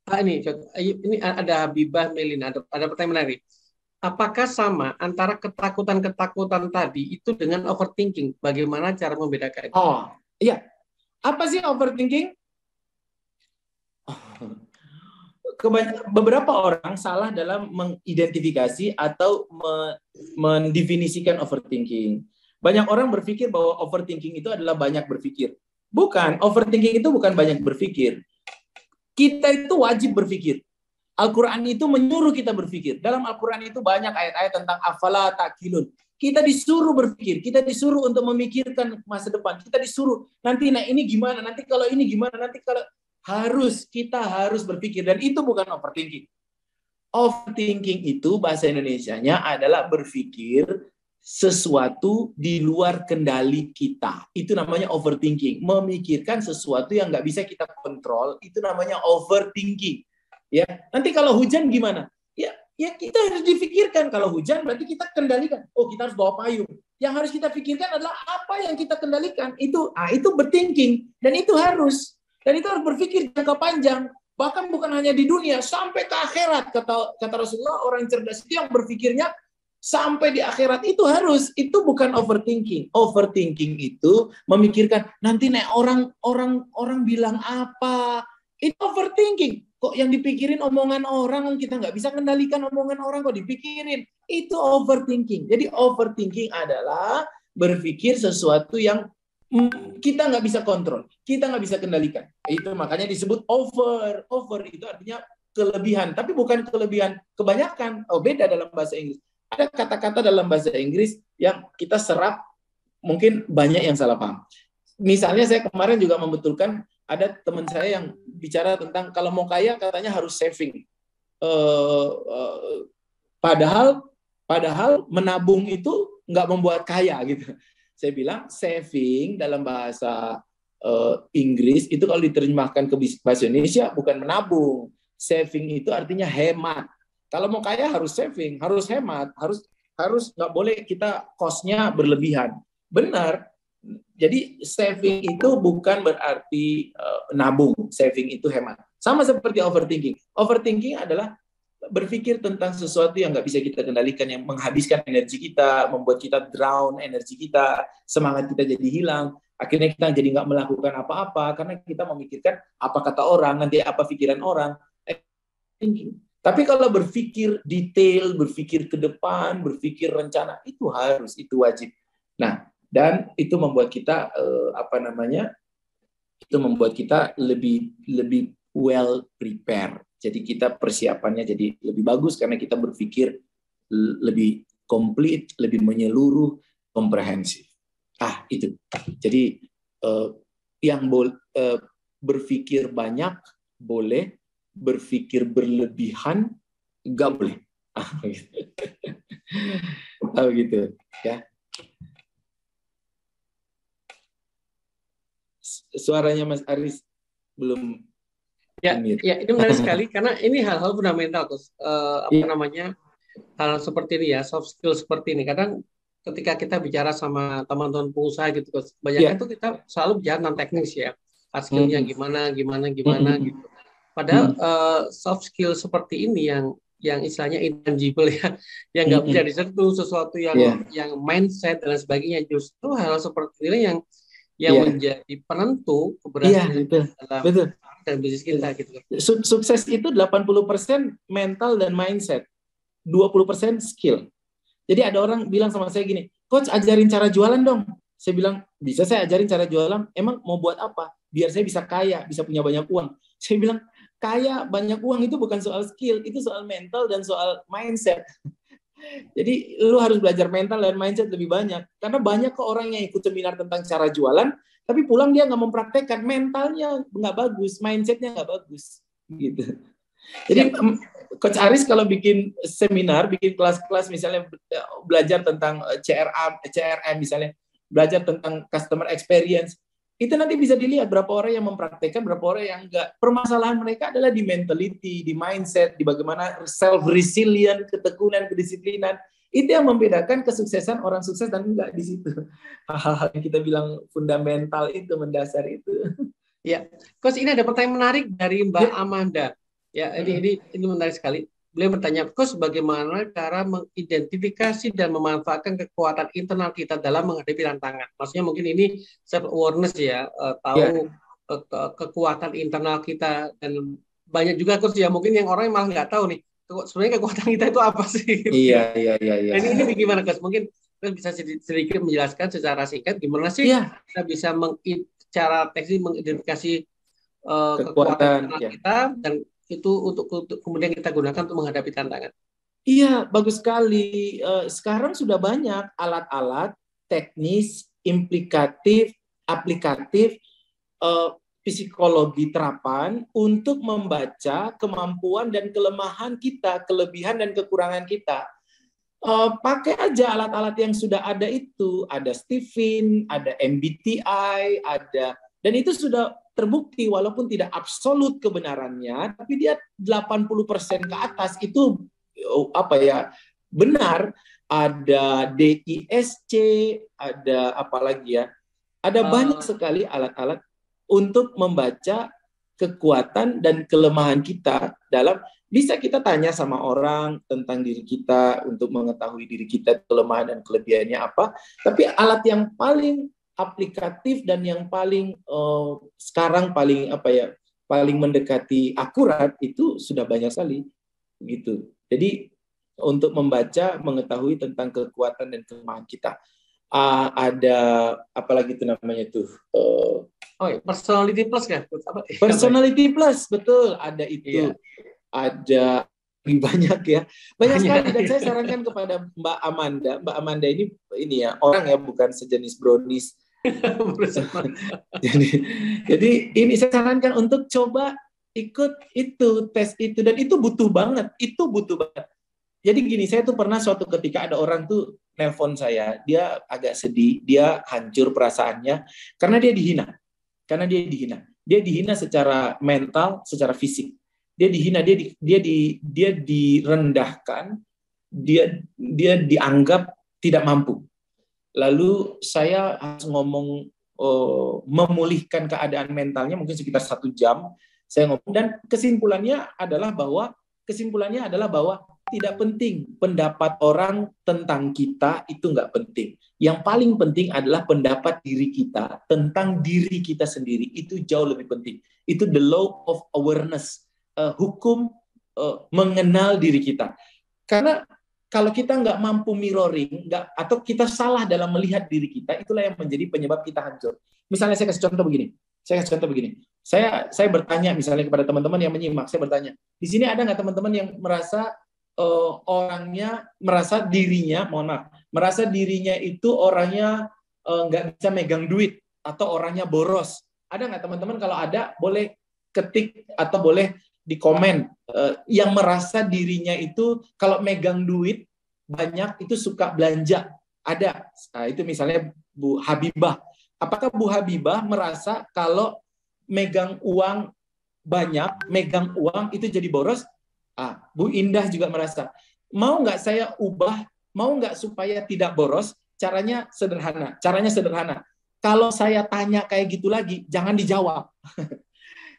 Ini ada Habibah Melina, ada pertanyaan menarik. Apakah sama antara ketakutan-ketakutan tadi itu dengan overthinking? Bagaimana cara membedakan? Oh, iya. Apa sih overthinking? Beberapa orang salah dalam mengidentifikasi atau mendefinisikan overthinking. Banyak orang berpikir bahwa overthinking itu adalah banyak berpikir. Bukan, overthinking itu bukan banyak berpikir. Kita itu wajib berpikir. Al-Quran itu menyuruh kita berpikir. Dalam Al-Quran itu banyak ayat-ayat tentang afala ta'qilun. Kita disuruh berpikir, kita disuruh untuk memikirkan masa depan. Kita disuruh, nanti ini gimana, nanti kalau ini gimana, nanti kalau... kita harus berpikir, dan itu bukan overthinking. Overthinking itu bahasa Indonesianya adalah berpikir sesuatu di luar kendali kita. Itu namanya overthinking. Memikirkan sesuatu yang nggak bisa kita kontrol, itu namanya overthinking. Ya, nanti kalau hujan gimana? Ya kita harus dipikirkan. Kalau hujan berarti kita kendalikan. Oh, kita harus bawa payung. Yang harus kita pikirkan adalah apa yang kita kendalikan. Itu berthinking, dan itu harus. Dan itu harus berpikir jangka panjang. Bahkan bukan hanya di dunia, sampai ke akhirat. Kata Rasulullah, orang cerdas itu yang berpikirnya sampai di akhirat. Itu harus. Itu bukan overthinking. Overthinking itu memikirkan, nanti orang bilang apa. Itu overthinking. kok yang dipikirin omongan orang, kita nggak bisa kendalikan omongan orang kok dipikirin. Itu overthinking. Jadi overthinking adalah berpikir sesuatu yang kita nggak bisa kontrol, kita nggak bisa kendalikan. Itu makanya disebut over. Over itu artinya kelebihan, tapi bukan kelebihan kebanyakan. Oh, beda dalam bahasa Inggris. Ada kata-kata dalam bahasa Inggris yang kita serap, mungkin banyak yang salah paham. Misalnya saya kemarin juga membetulkan, ada teman saya yang bicara tentang kalau mau kaya katanya harus saving. Padahal menabung itu nggak membuat kaya gitu. Saya bilang saving dalam bahasa Inggris itu kalau diterjemahkan ke bahasa Indonesia bukan menabung. Saving itu artinya hemat. Kalau mau kaya harus saving, harus hemat, harus nggak boleh kita cost-nya berlebihan. Benar. Jadi saving itu bukan berarti nabung, saving itu hemat. Sama seperti overthinking. Overthinking adalah berpikir tentang sesuatu yang nggak bisa kita kendalikan, yang menghabiskan energi kita, membuat kita drown energi kita, semangat kita jadi hilang. Akhirnya kita jadi nggak melakukan apa-apa karena kita memikirkan apa kata orang, nanti apa pikiran orang. Thinking. Tapi kalau berpikir detail, berpikir ke depan, berpikir rencana, itu harus, itu wajib. Nah, dan itu membuat kita itu membuat kita lebih well prepared. Jadi kita persiapannya jadi lebih bagus karena kita berpikir lebih komplit, lebih menyeluruh, komprehensif. Itu. Jadi berpikir banyak boleh, berpikir berlebihan nggak boleh. Gitu ya. Suaranya Mas Aris belum. Ya, ini menarik sekali karena ini hal-hal fundamental, Coach. Hal seperti ini ya, soft skill seperti ini. Kadang ketika kita bicara sama teman-teman pengusaha gitu, Coach, banyak itu kita selalu bicara tentang teknis ya, hard skill-nya gimana gitu. Padahal soft skill seperti ini yang istilahnya intangible ya, yang nggak bisa disentuh, sesuatu yang mindset dan sebagainya, justru hal seperti ini yang menjadi penentu keberhasilan dalam bisnis kita gitu. Sukses itu 80% mental dan mindset, 20% skill. Jadi ada orang bilang sama saya gini, Coach ajarin cara jualan dong. Saya bilang, bisa saya ajarin cara jualan, emang mau buat apa? Biar saya bisa kaya, bisa punya banyak uang. Saya bilang, kaya banyak uang itu bukan soal skill, itu soal mental dan soal mindset. Jadi lu harus belajar mental dan mindset lebih banyak. Karena banyak kok orang yang ikut seminar tentang cara jualan, tapi pulang dia nggak mempraktekkan, mentalnya nggak bagus, mindsetnya nggak bagus. Gitu. Jadi Coach Aris kalau bikin seminar, bikin kelas-kelas misalnya belajar tentang CRM misalnya, belajar tentang customer experience, itu nanti bisa dilihat berapa orang yang mempraktekkan, berapa orang yang enggak. Permasalahan mereka adalah di mentality, di mindset, di bagaimana self-resilient, ketekunan, kedisiplinan. Itu yang membedakan kesuksesan orang sukses dan enggak di situ. Hal-hal yang kita bilang fundamental itu, mendasar itu. Ya, Coach, ini ada pertanyaan menarik dari Mbak Amanda. Ya, ini menarik sekali. Beliau bertanya, Coach, bagaimana cara mengidentifikasi dan memanfaatkan kekuatan internal kita dalam menghadapi tantangan? Maksudnya mungkin ini self awareness ya, tahu kekuatan internal kita, dan banyak juga Coach ya mungkin yang orang malah nggak tahu nih, sebenarnya kekuatan kita itu apa sih? Iya. Ini bagaimana Coach? Mungkin Coach bisa sedikit menjelaskan secara singkat gimana sih kita bisa secara teknis mengidentifikasi kekuatan internal kita dan itu untuk kemudian kita gunakan untuk menghadapi tantangan. Iya, bagus sekali. Sekarang sudah banyak alat-alat teknis, implikatif, aplikatif, psikologi terapan untuk membaca kemampuan dan kelemahan kita, kelebihan dan kekurangan kita. Pakai aja alat-alat yang sudah ada itu. Ada Stephen, ada MBTI, dan itu sudah terbukti walaupun tidak absolut kebenarannya, tapi dia 80% ke atas itu benar. Ada DISC, ada apa lagi ya? Ada banyak sekali alat-alat untuk membaca kekuatan dan kelemahan kita dalam, bisa kita tanya sama orang tentang diri kita untuk mengetahui diri kita kelemahan dan kelebihannya apa. Tapi alat yang paling aplikatif dan yang paling sekarang paling paling mendekati akurat itu sudah banyak sekali gitu. Jadi untuk membaca, mengetahui tentang kekuatan dan kelemahan kita. Ada apalagi itu namanya tuh Personality plus kan? Personality plus, betul, ada itu. Iya. Ada banyak ya, banyak sekali. Dan Iya. saya sarankan kepada Mbak Amanda ini ya orang ya, bukan sejenis brownies. jadi ini saya sarankan untuk coba ikut itu, tes itu, dan itu butuh banget. Jadi gini, saya tuh pernah suatu ketika ada orang tuh nelpon saya, dia agak sedih, dia hancur perasaannya karena dia dihina. Dia dihina secara mental, secara fisik. Dia dihina, dia direndahkan, dia dianggap tidak mampu. Lalu saya harus ngomong memulihkan keadaan mentalnya mungkin sekitar 1 jam. Saya ngomong, dan kesimpulannya adalah bahwa tidak penting pendapat orang tentang kita, itu nggak penting. Yang paling penting adalah pendapat diri kita tentang diri kita sendiri, itu jauh lebih penting. Itu the law of awareness, hukum mengenal diri kita. Karena kalau kita nggak mampu mirroring, atau kita salah dalam melihat diri kita, itulah yang menjadi penyebab kita hancur. Misalnya saya kasih contoh begini. Saya bertanya misalnya kepada teman-teman yang menyimak, saya bertanya, di sini ada nggak teman-teman yang merasa merasa dirinya itu orangnya nggak bisa megang duit atau orangnya boros? Ada nggak teman-teman? Kalau ada, boleh ketik atau boleh di komen yang merasa dirinya itu kalau megang duit banyak itu suka belanja. Ada. Nah, itu misalnya Bu Habibah. Apakah Bu Habibah merasa kalau megang uang banyak, megang uang itu jadi boros? Bu Indah juga merasa. Mau nggak saya ubah? Mau nggak supaya tidak boros? Caranya sederhana. Kalau saya tanya kayak gitu lagi, jangan dijawab.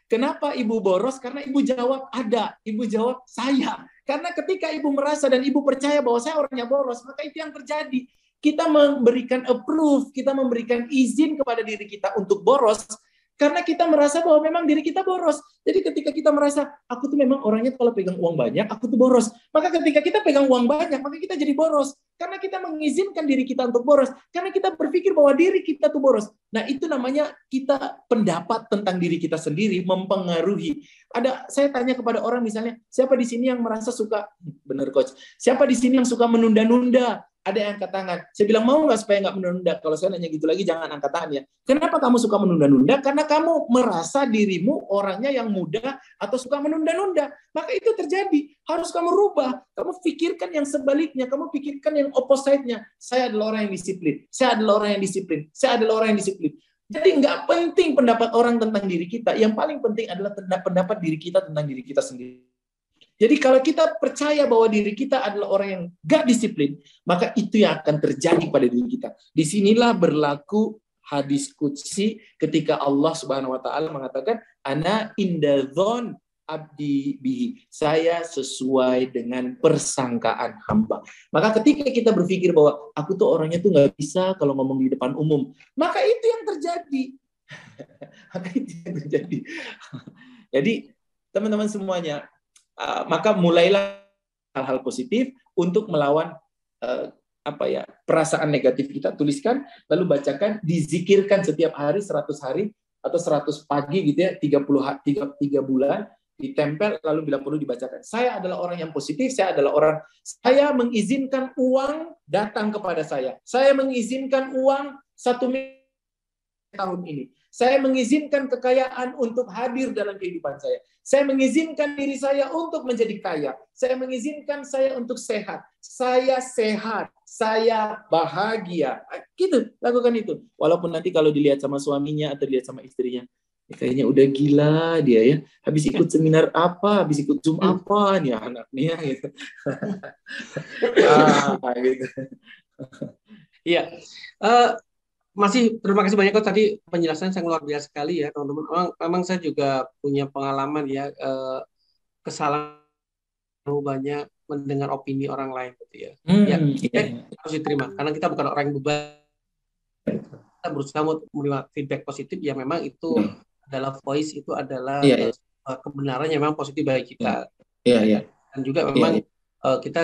Kenapa ibu boros? Karena ibu jawab ada. Ibu jawab saya. Karena ketika ibu merasa dan ibu percaya bahwa saya orangnya boros, maka itu yang terjadi. Kita memberikan approve, kita memberikan izin kepada diri kita untuk boros, karena kita merasa bahwa memang diri kita boros. Jadi ketika kita merasa, aku tuh memang orangnya kalau pegang uang banyak, aku tuh boros. Maka ketika kita pegang uang banyak, maka kita jadi boros. Karena kita mengizinkan diri kita untuk boros. Karena kita berpikir bahwa diri kita tuh boros. Nah, itu namanya kita pendapat tentang diri kita sendiri mempengaruhi. Saya tanya kepada orang misalnya, siapa di sini yang merasa suka, bener coach, siapa di sini yang suka menunda-nunda? Ada yang angkat tangan. Saya bilang, mau nggak supaya nggak menunda? Kalau saya nanya gitu lagi, jangan angkat tangan ya. Kenapa kamu suka menunda-nunda? Karena kamu merasa dirimu orangnya yang muda atau suka menunda-nunda. Maka itu terjadi. Harus kamu rubah. Kamu pikirkan yang sebaliknya. Kamu pikirkan yang opposite-nya. Saya adalah orang yang disiplin. Saya adalah orang yang disiplin. Jadi nggak penting pendapat orang tentang diri kita. Yang paling penting adalah pendapat diri kita tentang diri kita sendiri. Jadi kalau kita percaya bahwa diri kita adalah orang yang gak disiplin, maka itu yang akan terjadi pada diri kita. Disinilah berlaku hadis qudsi ketika Allah Subhanahu Wa Taala mengatakan, Ana indadzon abdi bihi. Saya sesuai dengan persangkaan hamba. Maka ketika kita berpikir bahwa aku tuh orangnya tuh gak bisa kalau ngomong di depan umum, maka itu yang terjadi. Jadi teman-teman semuanya, maka mulailah hal-hal positif untuk melawan perasaan negatif kita. Tuliskan, lalu bacakan, dizikirkan setiap hari 100 hari atau 100 pagi gitu ya, 3 bulan, ditempel, lalu bila perlu dibacakan. Saya adalah orang yang positif, saya mengizinkan uang datang kepada saya. Saya mengizinkan uang 1 miliar tahun ini. Saya mengizinkan kekayaan untuk hadir dalam kehidupan saya. Saya mengizinkan diri saya untuk menjadi kaya. Saya mengizinkan saya untuk sehat. Saya sehat. Saya bahagia. Gitu, lakukan itu. Walaupun nanti kalau dilihat sama suaminya atau dilihat sama istrinya, kayaknya udah gila dia ya. Habis ikut seminar apa? Habis ikut Zoom apa nih anaknya gitu. Gitu. Iya. Masih terima kasih banyak kok tadi penjelasan sangat luar biasa sekali ya teman-teman. Memang saya juga punya pengalaman ya kesalahan banyak mendengar opini orang lain gitu ya. Harus diterima karena kita bukan orang yang beban. Kita berusaha menerima feedback positif ya memang itu adalah voice, itu adalah Iya, iya, kebenaran yang memang positif bagi iya, kita. iya, iya, Dan juga iya, memang iya. kita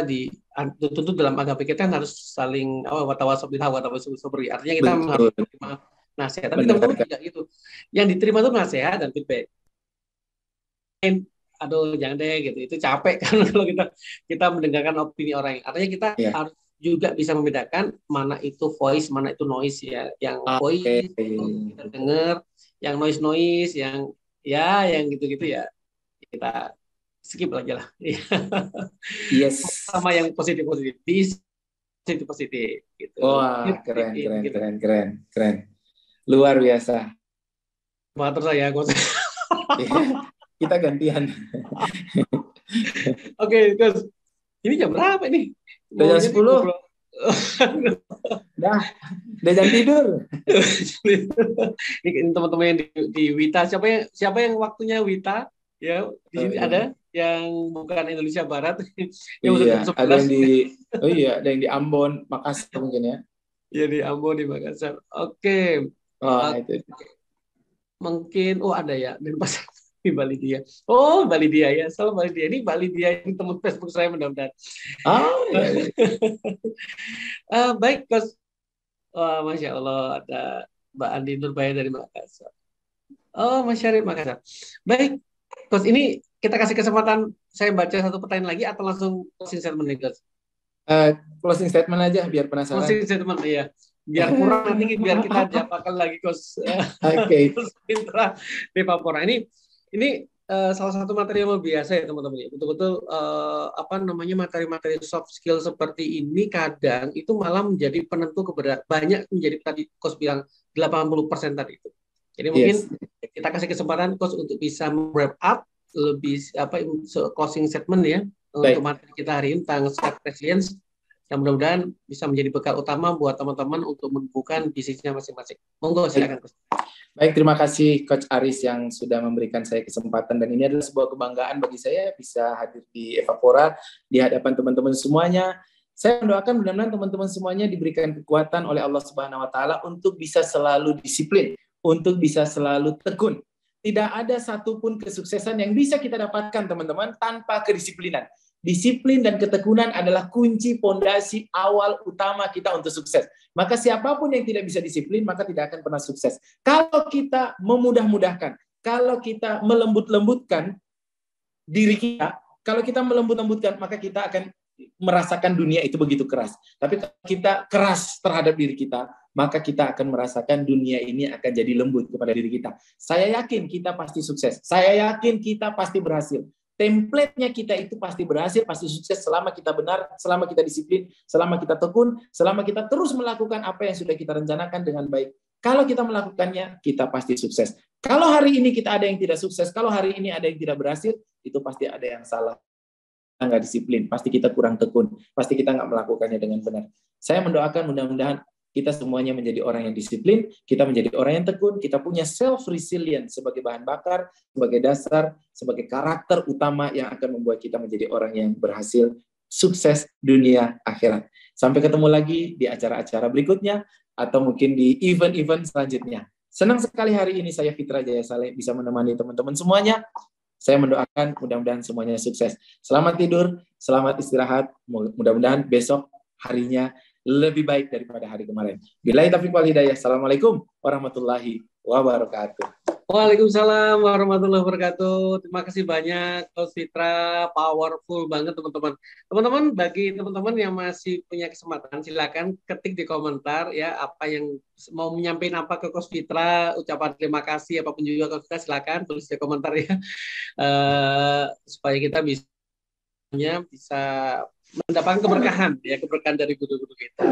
tentu dalam agama kita kan harus saling watawasau bil haq watawasau bis sabr. Artinya kita memang harus Betul, menerima nasihat. Tapi benar teman-teman Kak. tidak gitu. Yang diterima itu nasihat dan feedback. Aduh, jangan deh gitu. Itu capek kan kalau kita mendengarkan opini orang. Artinya kita Iya. harus juga bisa membedakan mana itu voice, mana itu noise ya. Yang Oke. voice itu kita dengar, yang noise yang yang gitu-gitu ya kita skip aja lah. Yes. Sama yang positif-positif, positif gitu. Wah, keren, keren, Gitu. keren, keren, keren. Luar biasa. Motor saya, Coach. Iya, kita gantian. Oke, Coach. Ini jam berapa ini? Udah jam 10. Udah jam tidur. Ini teman-teman yang di Wita, siapa yang waktunya Wita? Ya, di sini ada yang bukan Indonesia Barat. Yang Iya, jam ada 11. yang di Ambon, Makassar mungkin ya. Ya di Ambon, di Makassar. Oke. Oh, itu. Mungkin ada ya dan pas di Bali dia. Oh, Bali dia ya. Salam Bali dia. Ini Bali dia ini teman Facebook saya mudah-mudahan. Oh, iya. Baik, Coach. Wah, Masya Allah ada Mbak Andi Nurbaya dari Makassar. Oh, Mas Syarif Makassar. Baik, Coach, ini kita kasih kesempatan saya baca satu pertanyaan lagi atau langsung closing statement nih, Coach? Closing statement aja biar penasaran. Closing statement, iya. Biar kurang nanti biar kita japakan lagi, Coach. Oke. Pintra di Papua. Ini salah satu materi yang luar biasa ya teman-teman. Betul-betul materi-materi soft skill seperti ini kadang itu malah menjadi penentu banyak menjadi tadi Coach bilang 80% tadi itu. Jadi mungkin kita kasih kesempatan Coach untuk bisa wrap up lebih closing statement ya. Baik. Untuk materi kita hari ini tentang self resilience. Yang mudah-mudahan bisa menjadi bekal utama buat teman-teman untuk menemukan bisnisnya masing-masing. Monggo silakan, Coach. Baik, terima kasih Coach Aris yang sudah memberikan saya kesempatan, dan ini adalah sebuah kebanggaan bagi saya bisa hadir di Evapora di hadapan teman-teman semuanya. Saya mendoakan mudah-mudahan teman-teman semuanya diberikan kekuatan oleh Allah Subhanahu wa taala untuk bisa selalu disiplin, untuk bisa selalu tekun. Tidak ada satupun kesuksesan yang bisa kita dapatkan teman-teman tanpa kedisiplinan. Disiplin dan ketekunan adalah kunci pondasi awal utama kita untuk sukses. Maka siapapun yang tidak bisa disiplin, maka tidak akan pernah sukses. Kalau kita memudah-mudahkan, kalau kita melembut-lembutkan diri kita, kalau kita melembut-lembutkan, maka kita akan merasakan dunia itu begitu keras. Tapi kalau kita keras terhadap diri kita, maka kita akan merasakan dunia ini akan jadi lembut kepada diri kita. Saya yakin kita pasti sukses. Saya yakin kita pasti berhasil. Template-nya kita itu pasti berhasil, pasti sukses selama kita benar, selama kita disiplin, selama kita tekun, selama kita terus melakukan apa yang sudah kita rencanakan dengan baik. Kalau kita melakukannya, kita pasti sukses. Kalau hari ini kita ada yang tidak sukses, kalau hari ini ada yang tidak berhasil, itu pasti ada yang salah. Kita nggak disiplin, pasti kita kurang tekun, pasti kita nggak melakukannya dengan benar. Saya mendoakan mudah-mudahan kita semuanya menjadi orang yang disiplin, kita menjadi orang yang tekun, kita punya self-resilience sebagai bahan bakar, sebagai dasar, sebagai karakter utama yang akan membuat kita menjadi orang yang berhasil, sukses dunia akhirat. Sampai ketemu lagi di acara-acara berikutnya, atau mungkin di event-event selanjutnya. Senang sekali hari ini saya Fitra Jaya Saleh bisa menemani teman-teman semuanya. Saya mendoakan mudah-mudahan semuanya sukses. Selamat tidur, selamat istirahat, mudah-mudahan besok harinya lebih baik daripada hari kemarin. Billahi taufiq wal hidayah. Assalamualaikum warahmatullahi wabarakatuh. Waalaikumsalam warahmatullahi wabarakatuh. Terima kasih banyak, Coach Fitra. Powerful banget, teman-teman. Teman-teman, bagi teman-teman yang masih punya kesempatan, silakan ketik di komentar ya apa yang mau menyampaikan apa ke Coach Fitra, ucapan terima kasih apapun juga Coach Fitra, silakan tulis di komentar ya. Supaya kita bisa mendapatkan keberkahan dari guru-guru kita.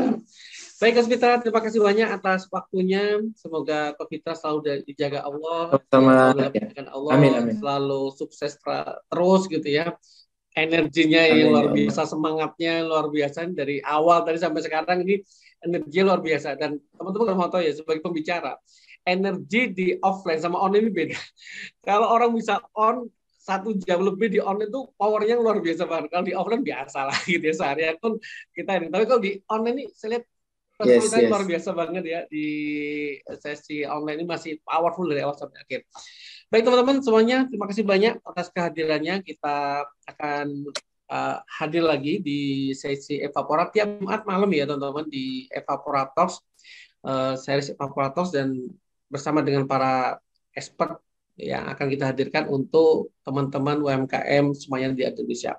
Baik, Coach Fitra, terima kasih banyak atas waktunya. Semoga Coach Fitra selalu dijaga Allah, Amin. Selalu sukses terus gitu ya. Energinya yang luar biasa, semangatnya luar biasa dari awal tadi sampai sekarang ini energinya luar biasa. Dan teman-teman mau tahu ya sebagai pembicara, energi di offline sama online ini beda. Kalau orang bisa on 1 jam lebih di online itu powernya luar biasa banget. Kalau di offline biasa lah gitu ya, seharian pun kita ini. Tapi kalau di online ini saya lihat Yes, Kan luar yes. biasa banget ya di sesi online ini, masih powerful dari awal sampai akhir. Baik teman-teman semuanya, terima kasih banyak atas kehadirannya. Kita akan hadir lagi di sesi Evapora tiap Jumat malam ya teman-teman, di Evapora Talks, series Evapora Talks, dan bersama dengan para expert yang akan kita hadirkan untuk teman-teman UMKM semuanya di Indonesia.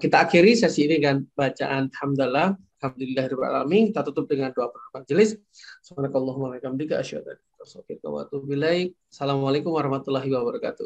Kita akhiri sesi ini dengan bacaan hamdalah. Alhamdulillahirrahmanirrahim. Kita tutup dengan doa penutup majelis. Subhanakallahumma wa bihamdika asyhadu an la ilaha illa anta astaghfiruka wa atubu ilaik. Assalamualaikum warahmatullahi wabarakatuh.